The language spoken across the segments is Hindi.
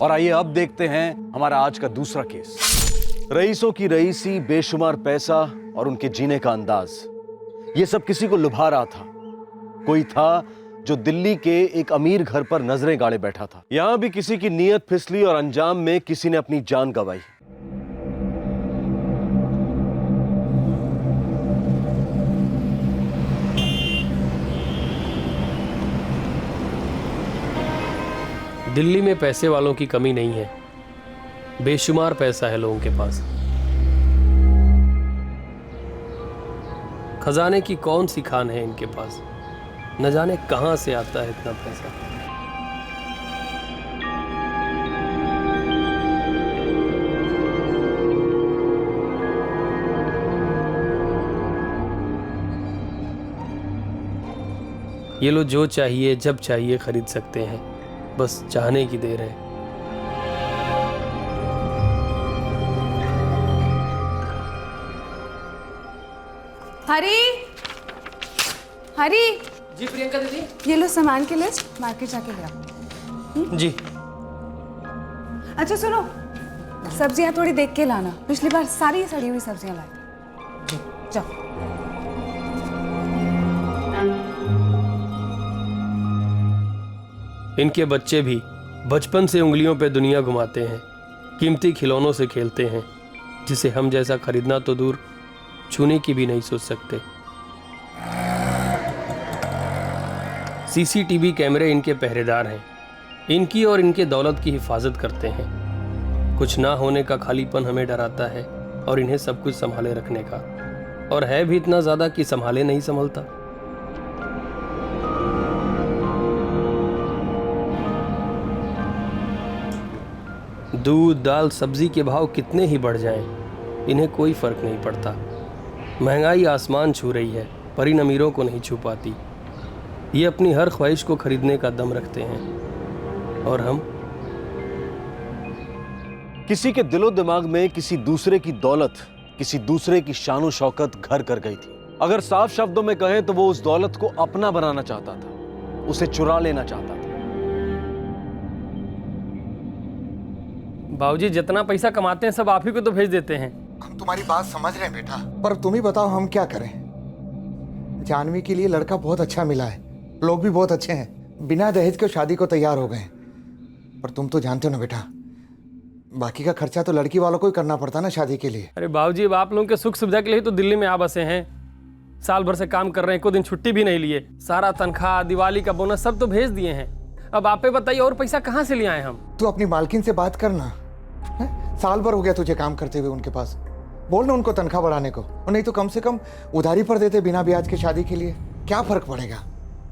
और आइए अब देखते हैं हमारा आज का दूसरा केस। रईसों की रईसी, बेशुमार पैसा और उनके जीने का अंदाज, ये सब किसी को लुभा रहा था। कोई था जो दिल्ली के एक अमीर घर पर नजरें गाड़े बैठा था। यहां भी किसी की नीयत फिसली और अंजाम में किसी ने अपनी जान गंवाई। दिल्ली में पैसे वालों की कमी नहीं है, बेशुमार पैसा है लोगों के पास। खजाने की कौन सी खान है इनके पास, न जाने कहां से आता है इतना पैसा। ये लो, जो चाहिए जब चाहिए खरीद सकते हैं, बस चाहने की देर है। हरी, हरी, जी प्रियंका दीदी। ये लो सामान की लिस्ट, मार्केट जाके ले आओ। जी। अच्छा सुनो, सब्जियां थोड़ी देख के लाना, पिछली बार सारी सड़ी हुई सब्जियां लाई थी। जाओ। इनके बच्चे भी बचपन से उंगलियों पे दुनिया घुमाते हैं, कीमती खिलौनों से खेलते हैं, जिसे हम जैसा खरीदना तो दूर, छूने की भी नहीं सोच सकते। सीसीटीवी कैमरे इनके पहरेदार हैं, इनकी और इनके दौलत की हिफाजत करते हैं। कुछ ना होने का खालीपन हमें डराता है और इन्हें सब कुछ संभाले रखने का, और है भी इतना ज्यादा कि संभाले नहीं संभलता। दूध, दाल, सब्जी के भाव कितने ही बढ़ जाएं, इन्हें कोई फर्क नहीं पड़ता। महंगाई आसमान छू रही है, पर इन अमीरों को नहीं छू पाती। ये अपनी हर ख्वाहिश को खरीदने का दम रखते हैं, और हम किसी के दिलो दिमाग में किसी दूसरे की दौलत, किसी दूसरे की शानो शौकत घर कर गई थी। अगर साफ शब्दों में कहें तो वो उस दौलत को अपना बनाना चाहता था, उसे चुरा लेना चाहता था। बाबूजी जितना पैसा कमाते हैं सब आप ही को तो भेज देते हैं। हम तुम्हारी बात समझ रहे हैं बेटा, पर तुम ही बताओ हम क्या करें। जानवी के लिए लड़का बहुत अच्छा मिला है, लोग भी बहुत अच्छे हैं, बिना दहेज के शादी को तैयार हो गए। पर तुम तो जानते हो ना बेटा, बाकी का खर्चा तो लड़की वालों को ही करना पड़ता ना शादी के लिए। अरे बाबूजी, अब आप लोगों के सुख सुविधा के लिए तो दिल्ली में आ बसे हैं। साल भर से काम कर रहे हैं, कोई दिन छुट्टी भी नहीं लिए। सारा तनख्वाह, दिवाली का बोनस सब तो भेज दिए हैं। अब आप ही बताइए और पैसा कहाँ से ले आए हम। तू अपनी मालकिन से बात करना, साल भर हो गया तुझे काम करते हुए उनके पास। बोल ना उनको तनख्वाह बढ़ाने को, और नहीं तो कम से कम उधारी पर देते बिना ब्याज के शादी के लिए। क्या फर्क पड़ेगा,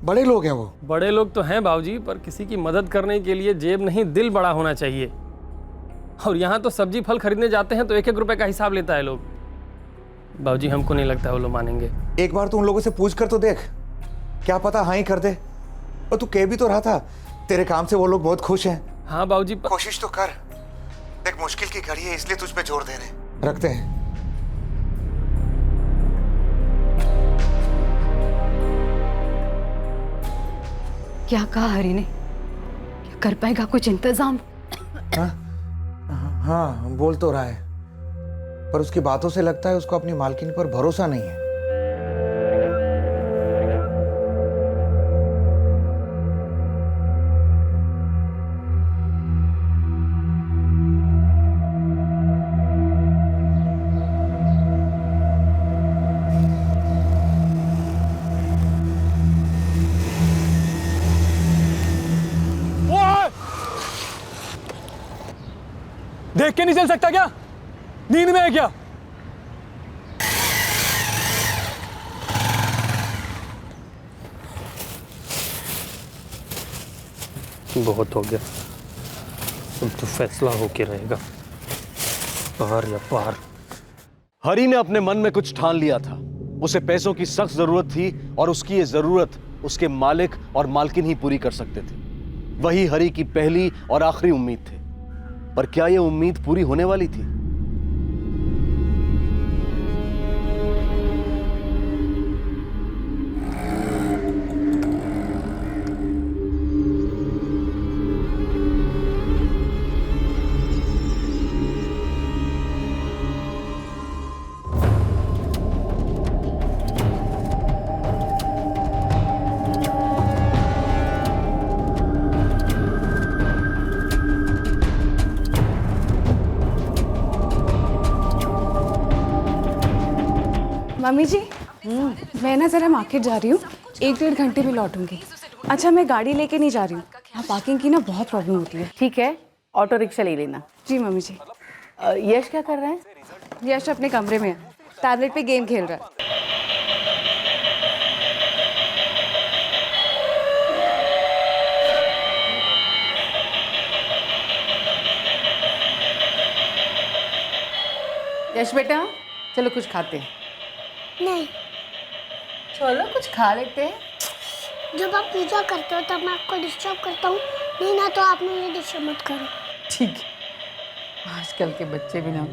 बड़े लोग हैं वो। बड़े लोग तो हैं बाबूजी, पर किसी की मदद करने के लिए जेब नहीं दिल बड़ा होना चाहिए। और यहाँ तो सब्जी फल खरीदने जाते हैं तो 1-1 रुपए का हिसाब लेता है लोग। बाबूजी हमको नहीं लगता वो लोग मानेंगे। एक बार तो उन लोगों से पूछ कर तो देख, क्या पता हाँ ही कर दे। और तू कह भी तो रहा था तेरे काम से वो लोग बहुत खुश हैं। हाँ बाबूजी, कोशिश तो कर। देख मुश्किल की घड़ी है, इसलिए तुझ पे जोर दे रहे। रखते हैं। क्या कहा हरी ने? क्या कर पाएगा कुछ इंतजाम? हाँ बोल तो रहा है, पर उसकी बातों से लगता है उसको अपनी मालकिन पर भरोसा नहीं है। देख के नहीं चल सकता क्या? नींद में है क्या? बहुत हो गया, अब तो फैसला होके रहेगा, पार या पार। हरी ने अपने मन में कुछ ठान लिया था। उसे पैसों की सख्त जरूरत थी और उसकी ये जरूरत उसके मालिक और मालकिन ही पूरी कर सकते थे। वही हरी की पहली और आखिरी उम्मीद थी। पर क्या यह उम्मीद पूरी होने वाली थी? मम्मी जी मैं ना ज़रा मार्केट जा रही हूँ, 1-1.5 घंटे में लौटूंगी। अच्छा मैं गाड़ी लेके नहीं जा रही हूँ, यहाँ पार्किंग की ना बहुत प्रॉब्लम होती है। ठीक है, ऑटो रिक्शा ले लेना। जी मम्मी जी। यश क्या कर रहा है? यश अपने कमरे में है, टैबलेट पे गेम खेल रहा है। यश बेटा चलो कुछ खाते हैं। नहीं, चलो कुछ खा लेते हैं। जब आप पूजा करते हो तब मैं आपको डिस्टर्ब करता हूँ, नहीं ना तो आप मुझे डिस्टर्ब मत करो। ठीक है, आजकल के बच्चे भी ना।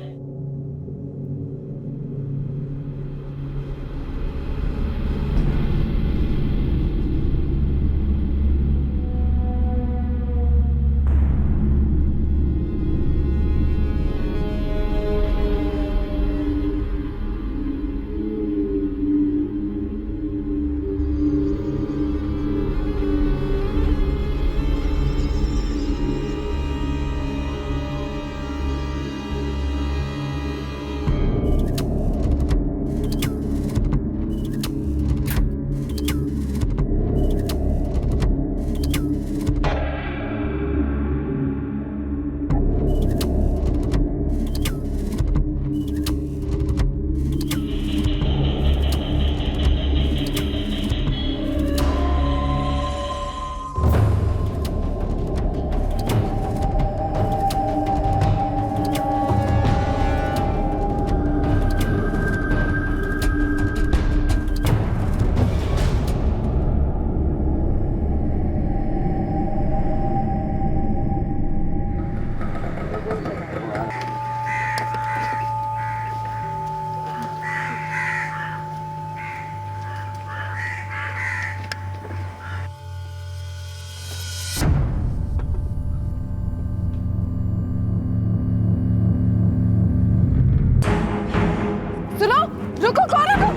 सुनो, रुको, कौन रुको?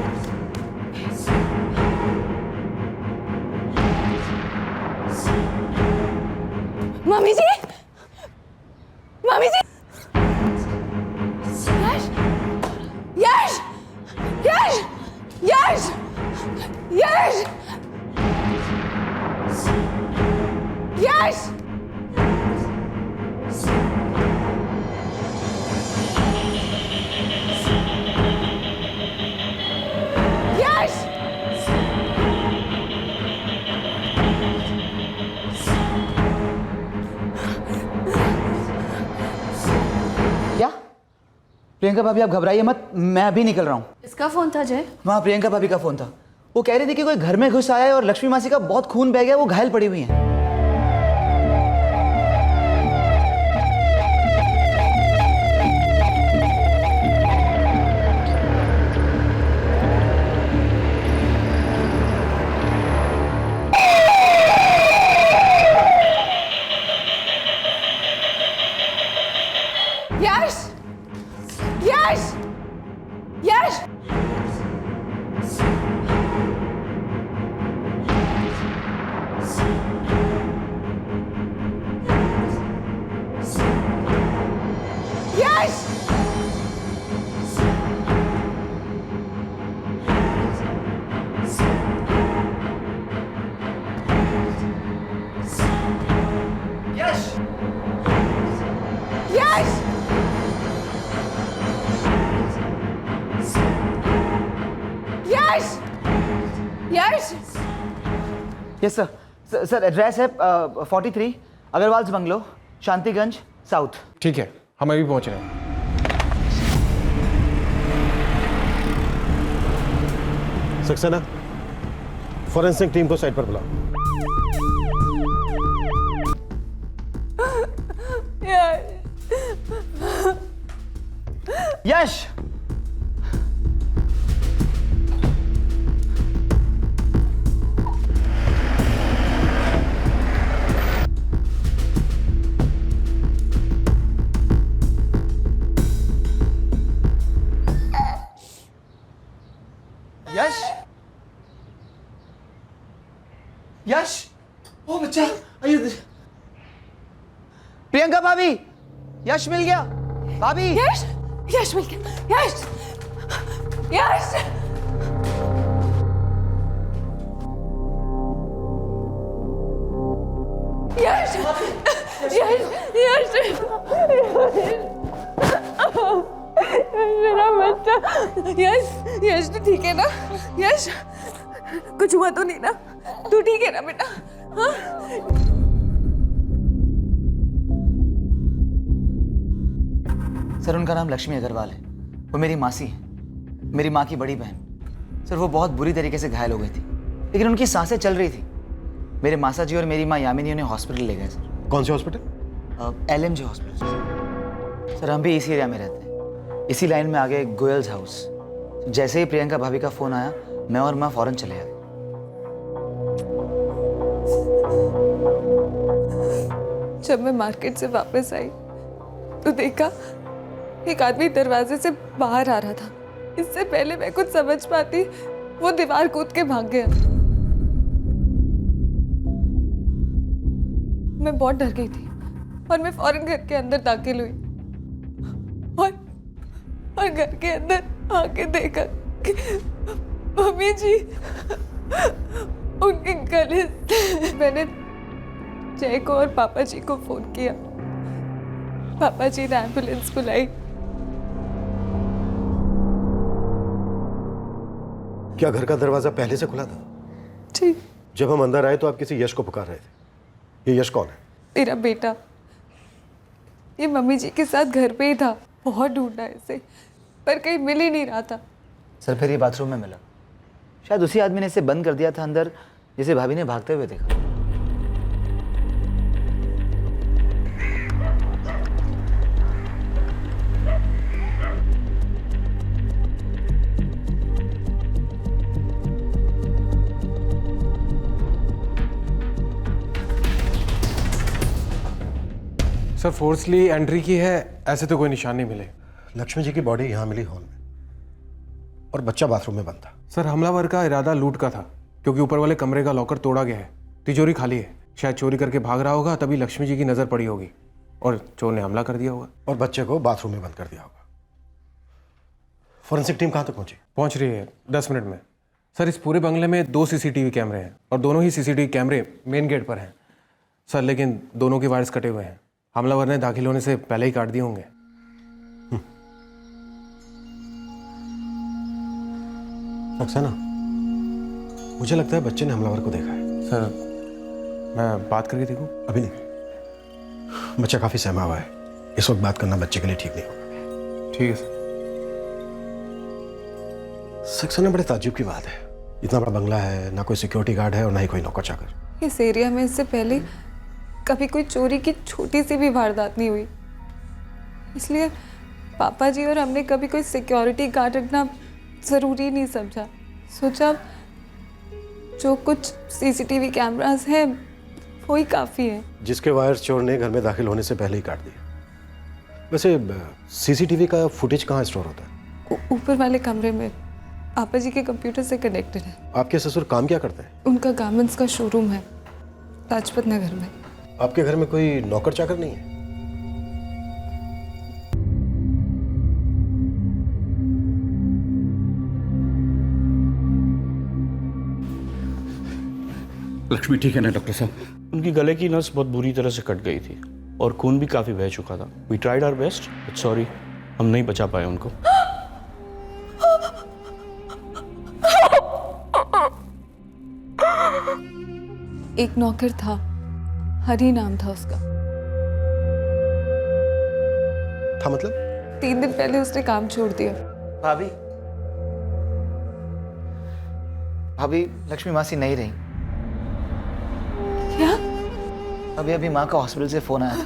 मम्मी जी, मम्मी जी, यश, यश, यश, यश, यश, यश, यश। क्या? प्रियंका भाभी आप घबराइए मत, मैं अभी निकल रहा हूँ। इसका फोन था जय? वहाँ प्रियंका भाभी का फोन था। वो कह रही थी कि कोई घर में घुस आया है और लक्ष्मी मासी का बहुत खून बह गया, वो घायल पड़ी हुई हैं। Yash, Yash, Yash, Yash, Yash! Yash, Yash, Yash. Yes sir. Sir address है 43 अग्रवाल्स बंगलो, शांतिगंज साउथ। ठीक है, हम अभी पहुंच रहे हैं। सक्सेना, फॉरेंसिक टीम को साइट पर बुलाओ। यश! यश! यश! ओ बच्चा, आइए। प्रियंका भाभी, यश मिल गया। भाभी! यश, यश मिल गया, यश, यश, मेरा बच्चा। यश, यश तू ठीक है ना? यश, कुछ हुआ तो नहीं ना? तू ठीक है ना बेटा? हाँ? सर उनका नाम लक्ष्मी अग्रवाल है, वो मेरी मासी है, मेरी माँ की बड़ी बहन। सर वो बहुत बुरी तरीके से घायल हो गई थी, लेकिन उनकी सांसें चल रही थी। मेरे मासा जी और मेरी माँ यामिनी उन्हें हॉस्पिटल ले गए सर। कौन से हॉस्पिटल? LMG hospital. सर हम भी इसी एरिया में रहते हैं, इसी लाइन में आगे गोयल्स हाउस। जैसे ही प्रियंका भाभी का फ़ोन आया, मैं और माँ फ़ौरन चले आए। जब मैं मार्केट से वापस आई तो देखा एक आदमी दरवाजे से बाहर आ रहा था। इससे पहले मैं कुछ समझ पाती, वो दीवार कूद के भाग गया। मैं बहुत डर गई थी और मैं फौरन घर के अंदर दाखिल हुई और घर के अंदर आके देखा कि मम्मी जी उनके गले से। मैंने जय को और पापा जी को फोन किया। पापा जी ने एम्बुलेंस बुलाई। क्या घर का दरवाजा पहले से खुला था? जी। जब हम अंदर आए तो आप किसी यश को पुकार रहे थे। ये यश कौन है? मेरा बेटा। ये मम्मी जी के साथ घर पे ही था। बहुत ढूंढा इसे पर कहीं मिल ही नहीं रहा था। सर फिर ये बाथरूम में मिला। शायद उसी आदमी ने इसे बंद कर दिया था अंदर, जिसे भाभी ने भागते हुए देखा। सर फोर्सली एंट्री की है, ऐसे तो कोई निशान नहीं मिले। लक्ष्मी जी की बॉडी यहाँ मिली हॉल में और बच्चा बाथरूम में बंद था। सर हमलावर का इरादा लूट का था, क्योंकि ऊपर वाले कमरे का लॉकर तोड़ा गया है, तिजोरी खाली है। शायद चोरी करके भाग रहा होगा, तभी लक्ष्मी जी की नजर पड़ी होगी और चोर ने हमला कर दिया होगा और बच्चे को बाथरूम में बंद कर दिया होगा। फॉरेंसिक टीम कहाँ तक पहुंची? पहुंच रही है 10 मिनट में। सर इस पूरे बंगले में 2 CCTV कैमरे हैं और दोनों ही CCTV कैमरे मेन गेट पर हैं सर, लेकिन दोनों के वायर्स कटे हुए हैं। हमलावर ने दाखिल होने से पहले ही काट दिए होंगे। सक्सेना, मुझे लगता है बच्चे ने हमलावर को देखा है। सर मैं बात करके देखूं? अभी नहीं, बच्चा काफी सहमा हुआ है। इस वक्त बात करना बच्चे के लिए ठीक नहीं होगा। ठीक है सर। सक्सेना, बड़े ताज्जुब की बात है, इतना बड़ा बंगला है, ना कोई सिक्योरिटी गार्ड है और ना ही कोई नौकर चाकर। इस एरिया में इससे पहले कभी कोई चोरी की छोटी सी भी वारदात नहीं हुई, इसलिए पापा जी और हमने कभी कोई सिक्योरिटी गार्ड रखना ज़रूरी नहीं समझा। सोचा जो कुछ CCTV कैमरास हैं वही काफ़ी है। जिसके वायर्स चोर ने घर में दाखिल होने से पहले ही काट दिए। वैसे CCTV का फुटेज कहाँ स्टोर होता है? ऊपर वाले कमरे में, पापा जी के कंप्यूटर से कनेक्टेड है। आपके ससुर काम क्या करते हैं? उनका गारमेंट्स का शोरूम है लाजपत नगर में। आपके घर में कोई नौकर चाकर नहीं है? लक्ष्मी ठीक है ना डॉक्टर साहब? उनकी गले की नस बहुत बुरी तरह से कट गई थी और खून भी काफी बह चुका था। We tried our best, but sorry हम नहीं बचा पाए उनको। एक नौकर था, हरी नाम था उसका। था मतलब? 3 दिन पहले उसने काम छोड़ दिया। भाभी भाभी लक्ष्मी मासी नहीं रही। क्या? अभी अभी माँ का हॉस्पिटल से फोन आया था।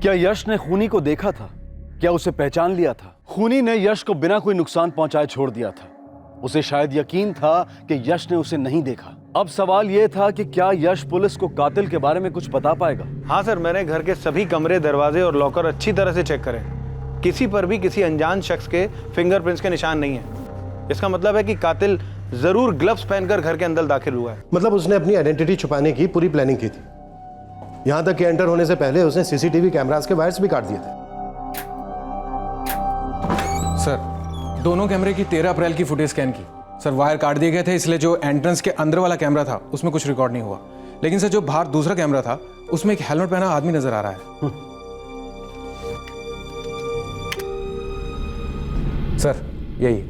क्या यश ने खूनी को देखा था? क्या उसे पहचान लिया था? खूनी ने यश को बिना कोई नुकसान पहुंचाए छोड़ दिया था। उसे शायद यकीन था कि यश ने उसे नहीं देखा। अब सवाल यह था कि क्या यश पुलिस को कातिल के बारे में कुछ बता पाएगा? हाँ सर, मैंने घर के सभी कमरे, दरवाजे और लॉकर अच्छी तरह से चेक करे। किसी पर भी किसी अनजान शख्स के फिंगरप्रिंट्स के निशान नहीं है। इसका मतलब है कि कातिल जरूर ग्लव्स पहनकर घर के अंदर दाखिल हुआ है। मतलब उसने अपनी आइडेंटिटी छुपाने की पूरी प्लानिंग की थी। यहां तक कि एंटर होने से पहले उसने सीसीटीवी कैमरास के वायर्स भी काट दिए थे। सर, दोनों कैमरे की 13 अप्रैल की फुटेज स्कैन की। सर, वायर काट दिए गए थे, इसलिए जो एंट्रेंस के अंदर वाला कैमरा था उसमें कुछ रिकॉर्ड नहीं हुआ। लेकिन सर, जो बाहर दूसरा कैमरा था उसमें एक हेलमेट पहना आदमी नजर आ रहा है। सर, यही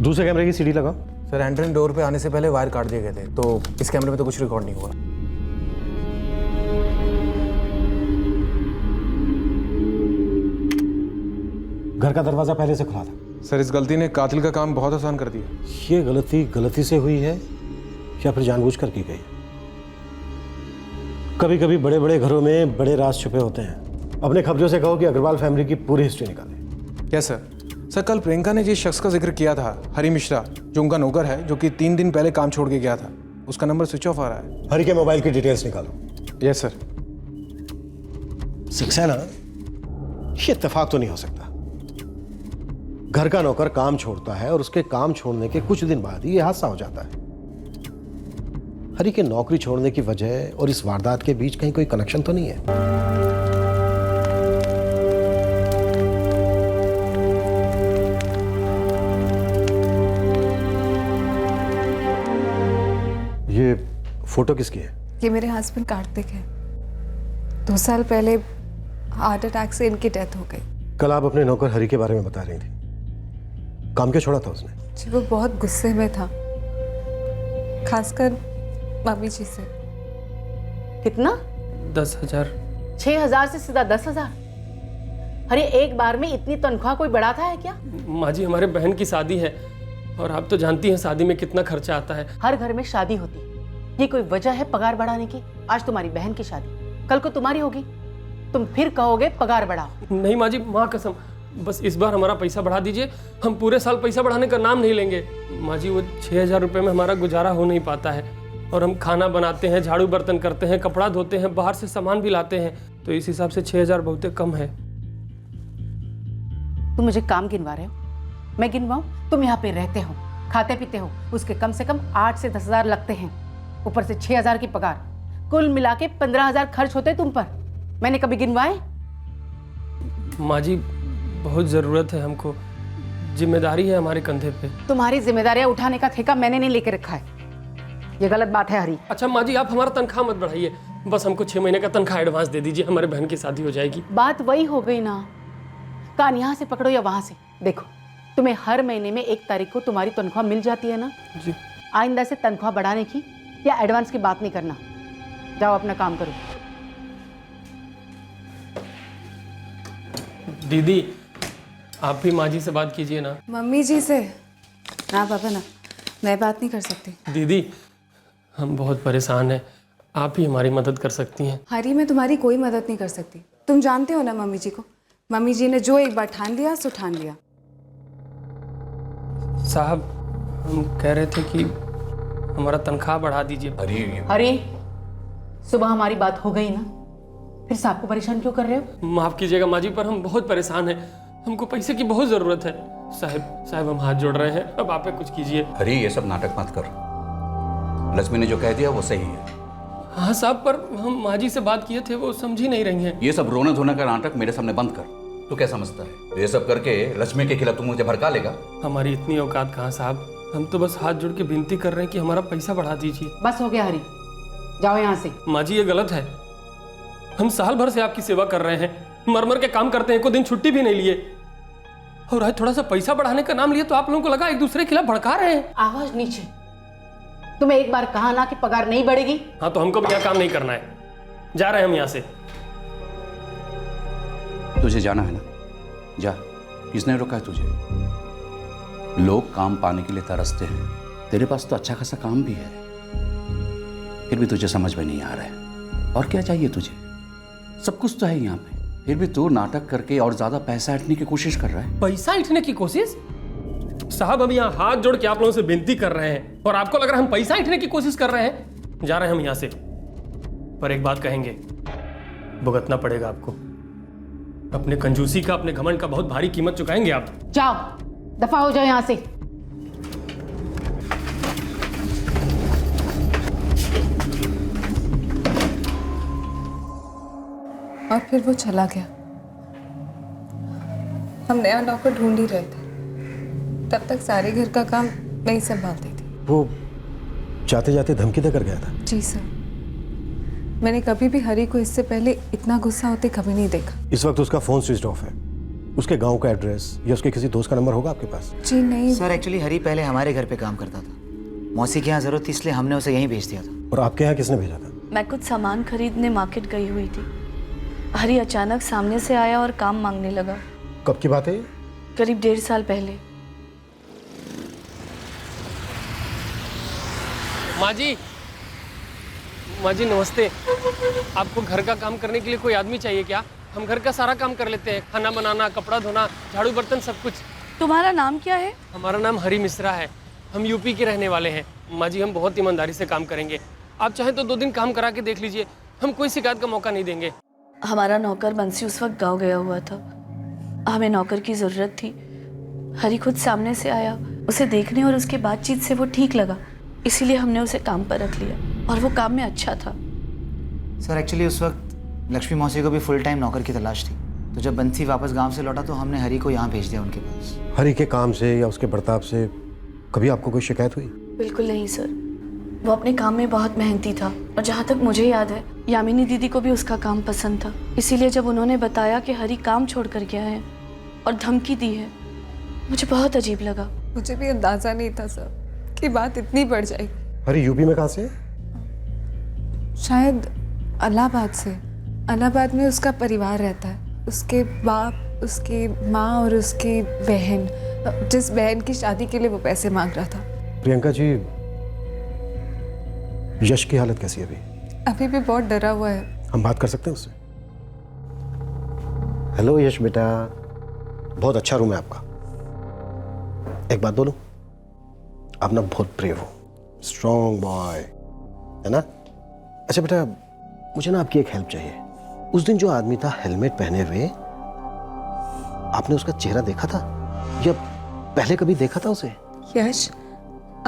दूसरे कैमरे की सीडी लगाओ। सर, एंट्रेंस डोर पे आने से पहले वायर काट दिए गए थे, तो इस कैमरे में तो कुछ रिकॉर्ड नहीं हुआ। घर का दरवाजा पहले से खुला था। सर, इस गलती ने कातिल का काम बहुत आसान कर दिया। ये गलती से हुई है या फिर जानबूझकर की गई? कभी कभी बड़े बड़े घरों में बड़े राज छुपे होते हैं। अपने खबरों से कहो कि अग्रवाल फैमिली की पूरी हिस्ट्री निकाले। क्या सर? सर, कल प्रियंका ने जिस शख्स का जिक्र किया था, हरी मिश्रा, जो उनका नौकर है, जो कि 3 दिन पहले काम छोड़ के गया था, उसका नंबर स्विच ऑफ आ रहा है। हरी के मोबाइल की डिटेल्स निकालो। Yes sir. सक्सेना, ये इत्तेफाक तो नहीं हो सकता। घर का नौकर काम छोड़ता है और उसके काम छोड़ने के कुछ दिन बाद ही ये हादसा हो जाता है। हरी के नौकरी छोड़ने की वजह और इस वारदात के बीच कहीं कोई कनेक्शन तो नहीं है? ये फोटो किसकी है? ये मेरे हस्बैंड कार्तिक है। 2 साल पहले हार्ट अटैक से इनकी डेथ हो गई। कल आप अपने नौकर हरी के बारे में बता रही थी। काम क्यों छोड़ा था उसने? जी, वो बहुत गुस्से में था, खासकर मम्मी जी से। कितना? 10,000। 6,000 से सीधा 10,000? अरे एक बार में इतनी तनख्वाह कोई बढ़ाता है क्या? माँ जी, हमारे बहन की शादी है और आप तो जानती हैं शादी में कितना खर्चा आता है। हर घर में शादी होती, ये कोई वजह है पगार बढ़ाने की? आज तुम्हारी बहन की शादी, कल को तुम्हारी होगी, तुम फिर कहोगे पगार बढ़ाओ। नहीं माँ जी, माँ कसम, बस इस बार हमारा पैसा बढ़ा दीजिए। हम पूरे साल पैसा बढ़ाने का नाम नहीं लेंगे। माँ जी, वो 6,000 रुपये में हमारा गुजारा हो नहीं पाता है और हम खाना बनाते हैं, झाड़ू बर्तन करते हैं, कपड़ा धोते हैं, बाहर से सामान भी लाते हैं, तो इस हिसाब से 6,000 बहुत कम है। तुम मुझे काम गिनवा रहे हो? मैं गिनवाऊं? तुम यहाँ पे रहते हो, खाते पीते हो, उसके कम से कम 8 से 10,000 लगते हैं, ऊपर से 6,000 की पगार, कुल मिला के 15,000 खर्च होते तुम पर। मैंने कभी गिनवाए? माँ जी, बहुत ज़रूरत है हमको, जिम्मेदारी है हमारे कंधे पे। तुम्हारी जिम्मेदारियां उठाने का ठेका मैंने नहीं लेके रखा है, ये गलत बात है हरी। अच्छा माँ जी, आप हमारा तनख्वाह मत बढ़ाइए, बस हमको 6 महीने का तनख्वाह एडवांस दे दीजिए, हमारे बहन की शादी हो जाएगी। बात वही हो गई ना, कान यहाँ से पकड़ो या वहां से। देखो, तुम्हें हर महीने में 1 तारीख को तुम्हारी तनख्वाह मिल जाती है ना जी। आइंदा से तनख्वाह बढ़ाने की या एडवांस की बात नहीं करना। जाओ अपना काम करो। दीदी, आप भी माँ जी से बात कीजिए ना। मम्मी जी से? ना पापा ना, मैं बात नहीं कर सकती। दीदी, हम बहुत परेशान हैं, आप ही हमारी मदद कर सकती हैं। हरी, मैं तुम्हारी कोई मदद नहीं कर सकती। तुम जानते हो ना मम्मी जी को, मम्मी जी ने जो एक बार ठान लिया सो ठान लिया। साहब, हम कह रहे थे कि हमारा तनख्वाह बढ़ा दीजिए। हरी, सुबह हमारी बात हो गई ना, फिर साहब को परेशान क्यों कर रहे हो? माफ़ कीजिएगा माँ जी, पर हम बहुत परेशान हैं, हमको पैसे की बहुत ज़रूरत है। साहब हम हाथ जोड़ रहे हैं, अब आप कुछ कीजिए। अरे ये सब नाटक मत कर, लक्ष्मी ने जो कह दिया वो सही है। हाँ साहब, पर हम माँ जी से बात किए थे, वो समझी नहीं रही हैं। ये सब रोने धोने का नाटक मेरे सामने बंद कर। तू क्या समझता है ये सब करके लक्ष्मी के खिलाफ तू मुझे भड़का लेगा? हमारी इतनी औकात कहाँ साहब, हम तो बस हाथ जोड़ के विनती कर रहे हैं कि हमारा पैसा बढ़ा दीजिए। बस हो गया हरी, जाओ यहाँ से। माँ जी, ये गलत है, हम साल भर से आपकी सेवा कर रहे हैं, मर मर के काम करते हैं, कोई दिन छुट्टी भी नहीं लिए, और आज थोड़ा सा पैसा बढ़ाने का नाम लिए तो आप लोगों को लगा एक दूसरे के खिलाफ भड़का रहे हैं। आवाज नीचे। तुम्हें एक बार कहा ना कि पगार नहीं बढ़ेगी। हाँ, तो हमको भी यहाँ काम नहीं करना है, जा रहे हैं हम यहाँ से। तुझे जाना है ना, जा। किसने रोका है तुझे? लोग काम पाने के लिए तरसते हैं, तेरे पास तो अच्छा खासा काम भी है, फिर भी तुझे समझ में नहीं आ रहा है। और क्या चाहिए तुझे? सब कुछ तो है यहाँ पे, फिर भी तू नाटक करके और ज्यादा पैसा ऐंठने की कोशिश कर रहा है। पैसा ऐंठने की कोशिश? साहब हम यहाँ हाथ जोड़ के आप लोगों से विनती कर रहे हैं और आपको लग रहा है हम पैसा ऐंठने की कोशिश कर रहे हैं? जा रहे हैं हम यहाँ से, पर एक बात कहेंगे, भुगतना पड़ेगा आपको। अपने कंजूसी का, अपने घमंड का बहुत भारी कीमत चुकाएंगे आप। जाओ, दफा हो जाओ यहाँ से। और फिर वो चला गया। हम नया नौकर ढूंढ ही रहे थे, तब तक सारे घर का काम मैं ही संभालती थी। वो जाते जाते धमकी देकर गया था? जी सर, मैंने कभी भी हरी को इससे पहले इतना गुस्सा होते कभी नहीं देखा। इस वक्त उसका फोन स्विच ऑफ है। उसके गांव का एड्रेस या उसके किसी दोस्त का नंबर होगा आपके पास? जी नहीं सर, एक्चुअली हरी पहले हमारे घर पे काम करता था। मौसी के यहाँ जरूरत थी इसलिए हमने उसे यहीं भेज दिया था। और आपके यहाँ किसने भेजा था? मैं कुछ सामान खरीदने मार्केट गई हुई थी। हरी अचानक सामने से आया और काम मांगने लगा। कब की बात है ये? करीब 1.5 साल पहले। माँ जी नमस्ते। आपको घर का काम करने के लिए कोई आदमी चाहिए क्या? हम घर का सारा काम कर लेते हैं, खाना बनाना, कपड़ा धोना, झाड़ू बर्तन, सब कुछ। तुम्हारा नाम क्या है? हमारा नाम हरी मिश्रा है। हम यूपी के रहने वाले हैं। माँ जी हम बहुत ईमानदारी से काम करेंगे। आप चाहें तो 2 दिन काम करा के देख लीजिए, हम कोई शिकायत का मौका नहीं देंगे। हमारा नौकर बंसी उस वक्त गाँव गया हुआ था, हमें नौकर की ज़रूरत थी। हरी खुद सामने से आया, उसे देखने और उसके बातचीत से वो ठीक लगा, इसीलिए हमने उसे काम पर रख लिया और वो काम में अच्छा था। सर, एक्चुअली उस वक्त लक्ष्मी मौसी को भी फुल टाइम नौकर की तलाश थी, तो जब बंसी वापस गांव से लौटा तो हमने हरी को यहाँ भेज दिया उनके पास। हरी के काम से या उसके बर्ताव से कभी आपको कोई शिकायत हुई? बिल्कुल नहीं सर, वो अपने काम में बहुत मेहनती था और जहाँ तक मुझे याद है यामिनी दीदी को भी उसका काम पसंद था। इसीलिए जब उन्होंने बताया कि हरी काम छोड़ कर गया है और धमकी दी है, मुझे बहुत अजीब लगा। मुझे भी अंदाजा नहीं था सर कि बात इतनी बढ़ जाएगी। हरी यूपी में कहाँ से है? शायद इलाहाबाद से। इलाहाबाद में उसका परिवार रहता है, उसके बाप, उसकी माँ और उसकी बहन, जिस बहन की शादी के लिए वो पैसे मांग रहा था। प्रियंका जी, यश की हालत कैसी है अभी? अभी भी बहुत डरा हुआ है। हम बात कर सकते हैं उससे? हेलो यश बेटा, बहुत अच्छा रूम है आपका। एक बात बोलूं, आप ना बहुत ब्रेव हो, स्ट्रॉन्ग बॉय है ना? अच्छा बेटा, मुझे ना आपकी एक हेल्प चाहिए। उस दिन जो आदमी था हेलमेट पहने हुए, आपने उसका चेहरा देखा था या पहले कभी देखा था उसे? यश,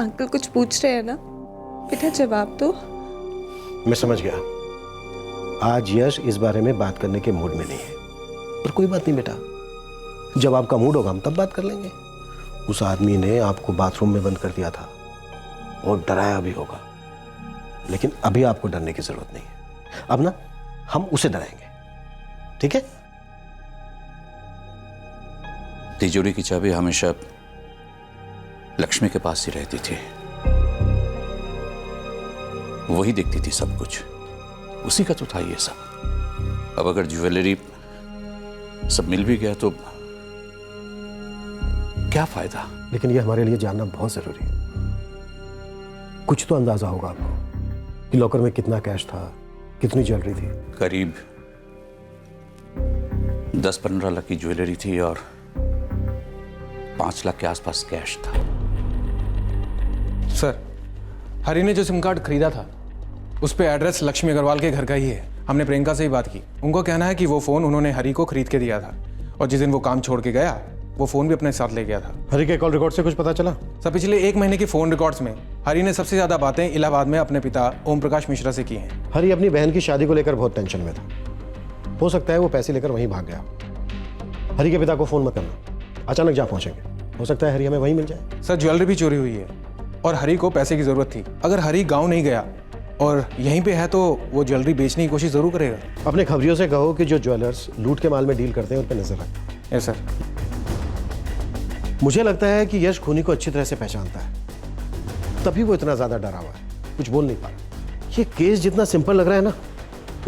अंकल कुछ पूछ रहे हैं ना, बेटा जवाब दो। मैं समझ गया, आज यश इस बारे में बात करने के मूड में नहीं है, पर कोई बात नहीं बेटा, जब आपका मूड होगा हम तब बात कर लेंगे। उस आदमी ने आपको बाथरूम में बंद कर दिया था और डराया भी होगा, लेकिन अभी आपको डरने की जरूरत नहीं है। अब ना हम उसे डराएंगे, ठीक है? तिजोरी की चाबी हमेशा लक्ष्मी के पास ही रहती थी, वही देखती थी सब कुछ, उसी का तो था ये सब। अब अगर ज्वेलरी सब मिल भी गया तो क्या फायदा? लेकिन ये हमारे लिए जानना बहुत जरूरी है। कुछ तो अंदाजा होगा आपको कि लॉकर में कितना कैश था, कितनी ज्वेलरी थी? करीब 10-15 लाख की ज्वेलरी थी और 5 लाख के आसपास कैश था। सर, हरी ने जो सिम कार्ड खरीदा था उस पे एड्रेस लक्ष्मी अग्रवाल के घर का ही है। हमने प्रियंका से ही बात की, उनको कहना है कि वो फ़ोन उन्होंने हरी को खरीद के दिया था और जिस दिन वो काम छोड़ के गया वो फ़ोन भी अपने साथ ले गया था। हरी के कॉल रिकॉर्ड से कुछ पता चला? सर, पिछले 1 महीने की फ़ोन रिकॉर्ड्स में हरी ने सबसे ज़्यादा बातें इलाहाबाद में अपने पिता ओम प्रकाश मिश्रा से की हैं। हरी अपनी बहन की शादी को लेकर बहुत टेंशन में था, हो सकता है वो पैसे लेकर वहीं भाग गया। हरी के पिता को फ़ोन मत करना, अचानक जा पहुंचेंगे, हो सकता है हरी हमें वहीं मिल जाए। सर, ज्वेलरी भी चोरी हुई है और हरी को पैसे की ज़रूरत थी। अगर हरी गाँव नहीं गया और यहीं पे है तो वो ज्वेलरी बेचने की कोशिश ज़रूर करेगा। अपने खबरियों से कहो कि जो ज्वेलर्स लूट के माल में डील करते हैं उन पर नजर रखें। Yes sir. मुझे लगता है कि यश खूनी को अच्छी तरह से पहचानता है, तभी वो इतना ज्यादा डरा हुआ है, कुछ बोल नहीं पा रहा। ये केस जितना सिंपल लग रहा है ना,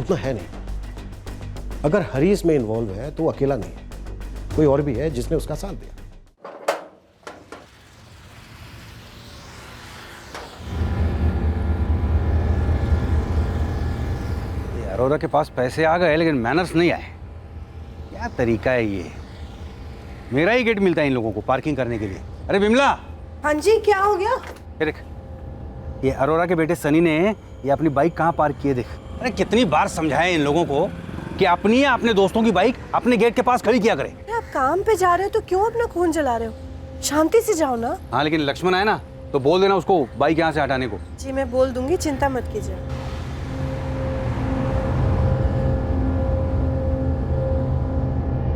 उतना है नहीं। अगर हरी इसमें इन्वॉल्व है तो वो अकेला नहीं है, कोई और भी है जिसने उसका साथ दिया। अरोरा के पास पैसे आ गए लेकिन मैनर्स नहीं आए। क्या तरीका है ये? मेरा ही गेट मिलता है इन लोगों को पार्किंग करने के लिए। अरे बिमला। हाँ जी, क्या हो गया? ये देख, ये अरोरा के बेटे सनी ने ये अपनी बाइक कहाँ पार्क की है देख। अरे कितनी बार समझाया इन लोगों को कि अपनी या अपने दोस्तों की बाइक अपने गेट के पास खड़ी किया करे। आप काम पे जा रहे हो तो क्यों अपना खून जला रहे हो? शांति से जाओ ना। हाँ लेकिन लक्ष्मण है ना, तो बोल देना उसको बाइक यहाँ से हटाने को। जी मैं बोल दूंगी, चिंता मत कीजिए।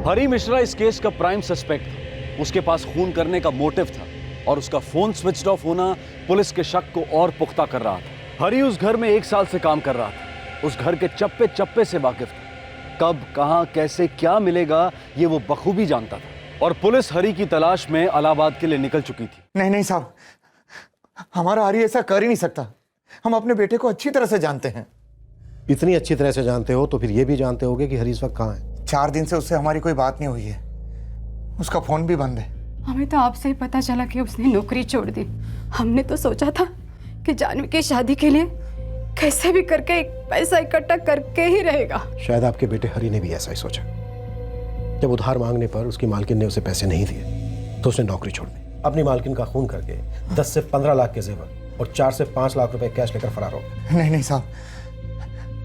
हरी मिश्रा इस केस का प्राइम सस्पेक्ट था। उसके पास खून करने का मोटिव था और उसका फोन स्विच्ड ऑफ होना पुलिस के शक को और पुख्ता कर रहा था। हरी उस घर में 1 साल से काम कर रहा था, उस घर के चप्पे चप्पे से वाकिफ था। कब, कहां, कैसे, क्या मिलेगा ये वो बखूबी जानता था। और पुलिस हरी की तलाश में इलाहाबाद के लिए निकल चुकी थी। नहीं नहीं साहब, हमारा हरी ऐसा कर ही नहीं सकता। हम अपने बेटे को अच्छी तरह से जानते हैं। इतनी अच्छी तरह से जानते हो तो फिर ये भी जानते होगे कि हरी इस वक्त कहाँ है। 4 दिन से उससे हमारी कोई बात नहीं हुई है। उसका फोन भी बंद है। हमें तो आपसे ही पता चला कि उसने नौकरी छोड़ दी। हमने तो सोचा था कि जानवी की शादी के लिए कैसे भी करके पैसा इकट्ठा करके ही रहेगा। शायद आपके बेटे हरी ने भी ऐसा ही सोचा। जब उधार मांगने पर उसकी मालकिन ने उसे पैसे नहीं दिए तो उसने नौकरी छोड़ दी। अपनी मालकिन का खून करके 10 से 15 लाख के जेवर और 4 से 5 लाख रुपए कैश लेकर फरार हो गया। नहीं नहीं साहब,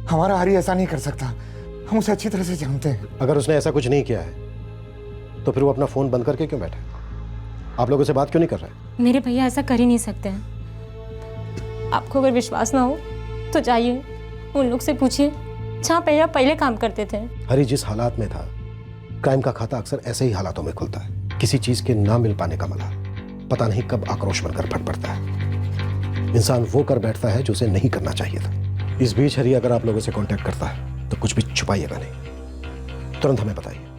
हमारा हरी ऐसा नहीं कर सकता। हम उसे अच्छी तरह से जानते हैं। अगर उसने ऐसा कुछ नहीं किया है तो फिर वो अपना फोन बंद करके क्यों बैठा है? आप लोगों से बात क्यों नहीं कर रहे? मेरे भैया ऐसा कर ही नहीं सकते हैं। आपको अगर विश्वास ना हो तो जाइए उन लोग से पूछिए जहाँ भैया पहले काम करते थे। हरी जिस हालात में था, क्राइम का खाता अक्सर ऐसे ही हालातों में खुलता है। किसी चीज के ना मिल पाने का मलाल पता नहीं कब आक्रोश बनकर फट पड़ता है। इंसान वो कर बैठता है जो उसे नहीं करना चाहिए था। इस बीच हरी अगर आप लोगों से कांटेक्ट करता है तो कुछ भी छुपाइएगा नहीं, तुरंत हमें बताइए।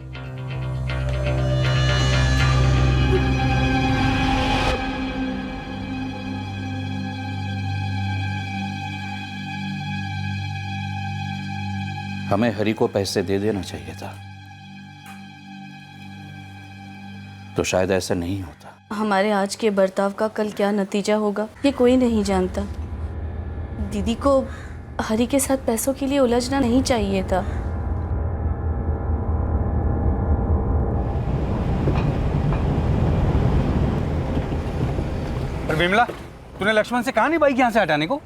हमें हरी को पैसे दे देना चाहिए था, तो शायद ऐसा नहीं होता। हमारे आज के बर्ताव का कल क्या नतीजा होगा ये कोई नहीं जानता। दीदी को हरी के साथ पैसों के लिए उलझना नहीं चाहिए था। पर बिमला, तूने लक्ष्मण से कहा नहीं बाइक यहाँ से हटाने को?